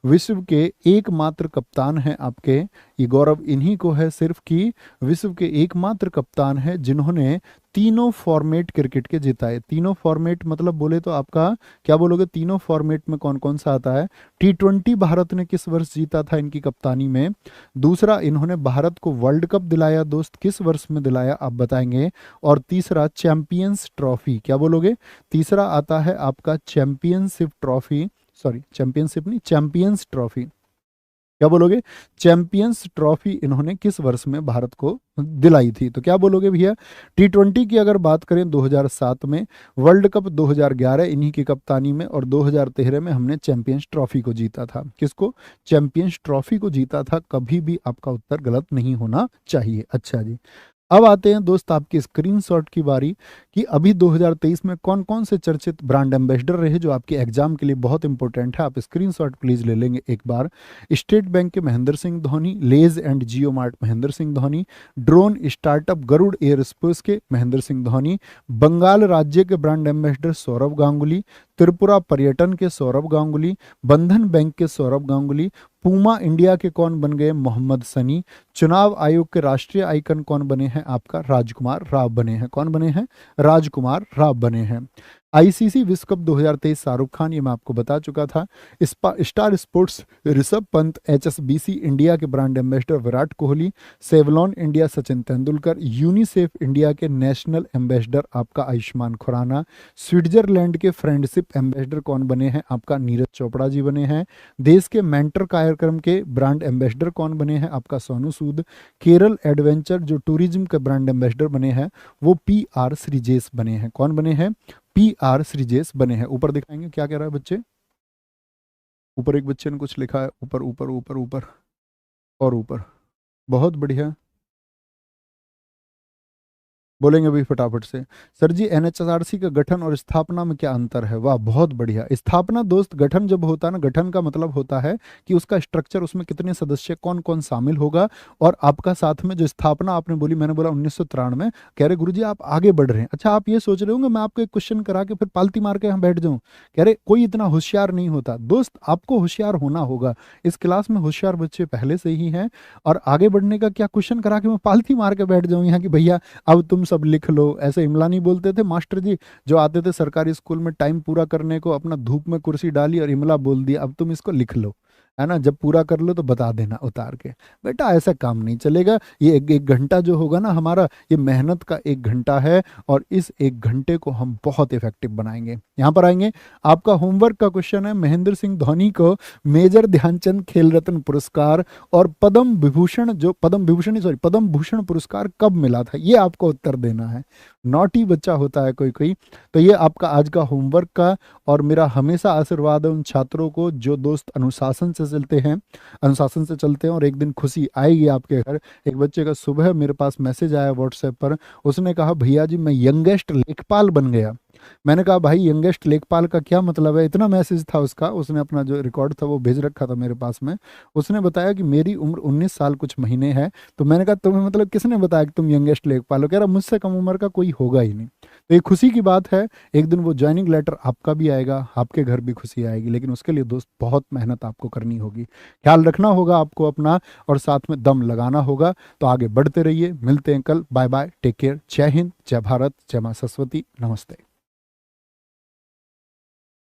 विश्व के एकमात्र कप्तान है आपके, ये गौरव इन्हीं को है सिर्फ कि विश्व के एकमात्र कप्तान है जिन्होंने तीनों फॉर्मेट क्रिकेट के जिताए। तीनों फॉर्मेट मतलब बोले तो आपका क्या बोलोगे? तीनों फॉर्मेट में कौन कौन सा आता है? T20 भारत ने किस वर्ष जीता था इनकी कप्तानी में? दूसरा, इन्होंने भारत को वर्ल्ड कप दिलाया दोस्त, किस वर्ष में दिलाया आप बताएंगे? और तीसरा, चैंपियंस ट्रॉफी, क्या बोलोगे? तीसरा आता है आपका चैंपियनशिप ट्रॉफी, सॉरी चैंपियनशिप नहीं, चैंपियंस ट्रॉफी, क्या बोलोगे? चैंपियंस ट्रॉफी इन्होंने किस वर्ष में भारत को दिलाई थी? तो क्या बोलोगे भैया? T20 की अगर बात करें 2007 में, वर्ल्ड कप 2011 इन्हीं की कप्तानी में, और 2013 में हमने चैंपियंस ट्रॉफी को जीता था। किसको? चैंपियंस ट्रॉफी को जीता था। कभी भी आपका उत्तर गलत नहीं होना चाहिए। अच्छा जी, अब आते हैं दोस्त आपके स्क्रीनशॉट की बारी कि अभी 2023 में कौन कौन से चर्चित ब्रांड एम्बेसडर रहे जो आपके एग्जाम के लिए बहुत इंपॉर्टेंट है। आप स्क्रीनशॉट प्लीज ले लेंगे एक बार। स्टेट बैंक के Mahendra Singh Dhoni, Lay's and Jio mart Mahendra Singh Dhoni, drone startup Garuda aerospace के महेंद्र सिंह धोनी, बंगाल राज्य के ब्रांड एम्बेसडर सौरव गांगुली, त्रिपुरा पर्यटन के सौरव गांगुली, बंधन बैंक के सौरव गांगुली, पूमा इंडिया के कौन बन गए? मोहम्मद सनी, चुनाव आयोग के राष्ट्रीय आइकन कौन बने हैं आपका? राजकुमार राव बने हैं। कौन बने हैं? राजकुमार राव बने हैं। आईसीसी विश्व कप 2023 शाहरुख खान, ये मैं आपको बता चुका था। Star Sports Rishabh Pant, HSBC India के brand ambassador Virat Kohli, Savlon India Sachin Tendulkar, UNICEF India के नेशनल एम्बेसडर आपका आयुष्मान खुराना, स्विट्जरलैंड के फ्रेंडशिप एम्बेसडर कौन बने हैं आपका? नीरज चोपड़ा जी बने हैं। देश के मेंटर कार्यक्रम के ब्रांड एम्बेसडर कौन बने हैं आपका? सोनू सूद। केरल एडवेंचर जो टूरिज्म के ब्रांड एम्बेसडर बने हैं वो PR श्रीजेश बने हैं। कौन बने हैं? PR श्रीजेश बने हैं। ऊपर दिखाएंगे क्या कह रहा है बच्चे? ऊपर एक बच्चे ने कुछ लिखा है, ऊपर ऊपर ऊपर ऊपर और ऊपर, बहुत बढ़िया, बोलेंगे भी फटाफट से। सर जी NHRC का गठन और स्थापना में क्या अंतर है? वाह, बहुत बढ़िया। स्थापना दोस्त, गठन जब होता है ना, गठन का मतलब होता है कि उसका स्ट्रक्चर, उसमें कितने सदस्य कौन कौन शामिल होगा। और आपका साथ में जो स्थापना आपने बोली, मैंने बोला 1993, कह रहे गुरुजी आप आगे बढ़ रहे हैं। अच्छा, आप ये सोच रहे होंगे मैं आपको एक क्वेश्चन करा के फिर पालती मार के यहाँ बैठ जाऊँ। कह रहे कोई इतना होशियार नहीं होता दोस्त, आपको होशियार होना होगा। इस क्लास में होशियार बच्चे पहले से ही हैं, और आगे बढ़ने का क्या क्वेश्चन करा के मैं पालती मार के बैठ जाऊँ यहाँ की भैया अब तुम सब लिख लो, ऐसे इमला नहीं बोलते थे मास्टर जी जो आते थे सरकारी स्कूल में टाइम पूरा करने को, अपना धूप में कुर्सी डाली और इमला बोल दिया अब तुम इसको लिख लो, है ना, जब पूरा कर लो तो बता देना उतार के। बेटा ऐसा काम नहीं चलेगा। ये एक घंटा जो होगा ना हमारा, ये मेहनत का एक घंटा है, और इस एक घंटे को हम बहुत इफेक्टिव बनाएंगे। यहाँ पर आएंगे, आपका होमवर्क का क्वेश्चन है, महेंद्र सिंह धोनी को मेजर ध्यानचंद खेल रत्न पुरस्कार और पद्म विभूषण, जो पद्म विभूषण नहीं सॉरी पद्म भूषण पुरस्कार कब मिला था, ये आपको उत्तर देना है। नॉटी बच्चा होता है कोई कोई। तो ये आपका आज का होमवर्क का, और मेरा हमेशा आशीर्वाद है उन छात्रों को जो दोस्त अनुशासन से चलते हैं, अनुशासन से चलते हैं, और एक दिन खुशी आएगी आपके घर। एक बच्चे का सुबह मेरे पास मैसेज आया व्हाट्सएप पर, उसने कहा भैया जी मैं यंगेस्ट लेखपाल बन गया। मैंने कहा भाई यंगेस्ट लेखपाल का क्या मतलब है, इतना मैसेज था उसका, उसने अपना जो रिकॉर्ड था वो भेज रखा था मेरे पास में। उसने बताया कि मेरी उम्र 19 साल कुछ महीने है। तो मैंने कहा तुम्हें मतलब किसने बताया कि तुम यंगेस्ट लेखपाल हो? कह रहा मुझसे कम उम्र का कोई होगा ही नहीं। तो ये खुशी की बात है, एक दिन वो ज्वाइनिंग लेटर आपका भी आएगा, आपके घर भी खुशी आएगी, लेकिन उसके लिए दोस्त बहुत मेहनत आपको करनी होगी, ख्याल रखना होगा आपको अपना, और साथ में दम लगाना होगा। तो आगे बढ़ते रहिए, मिलते हैं कल, बाय बाय, टेक केयर, जय हिंद, जय भारत, जय मां सरस्वती, नमस्ते।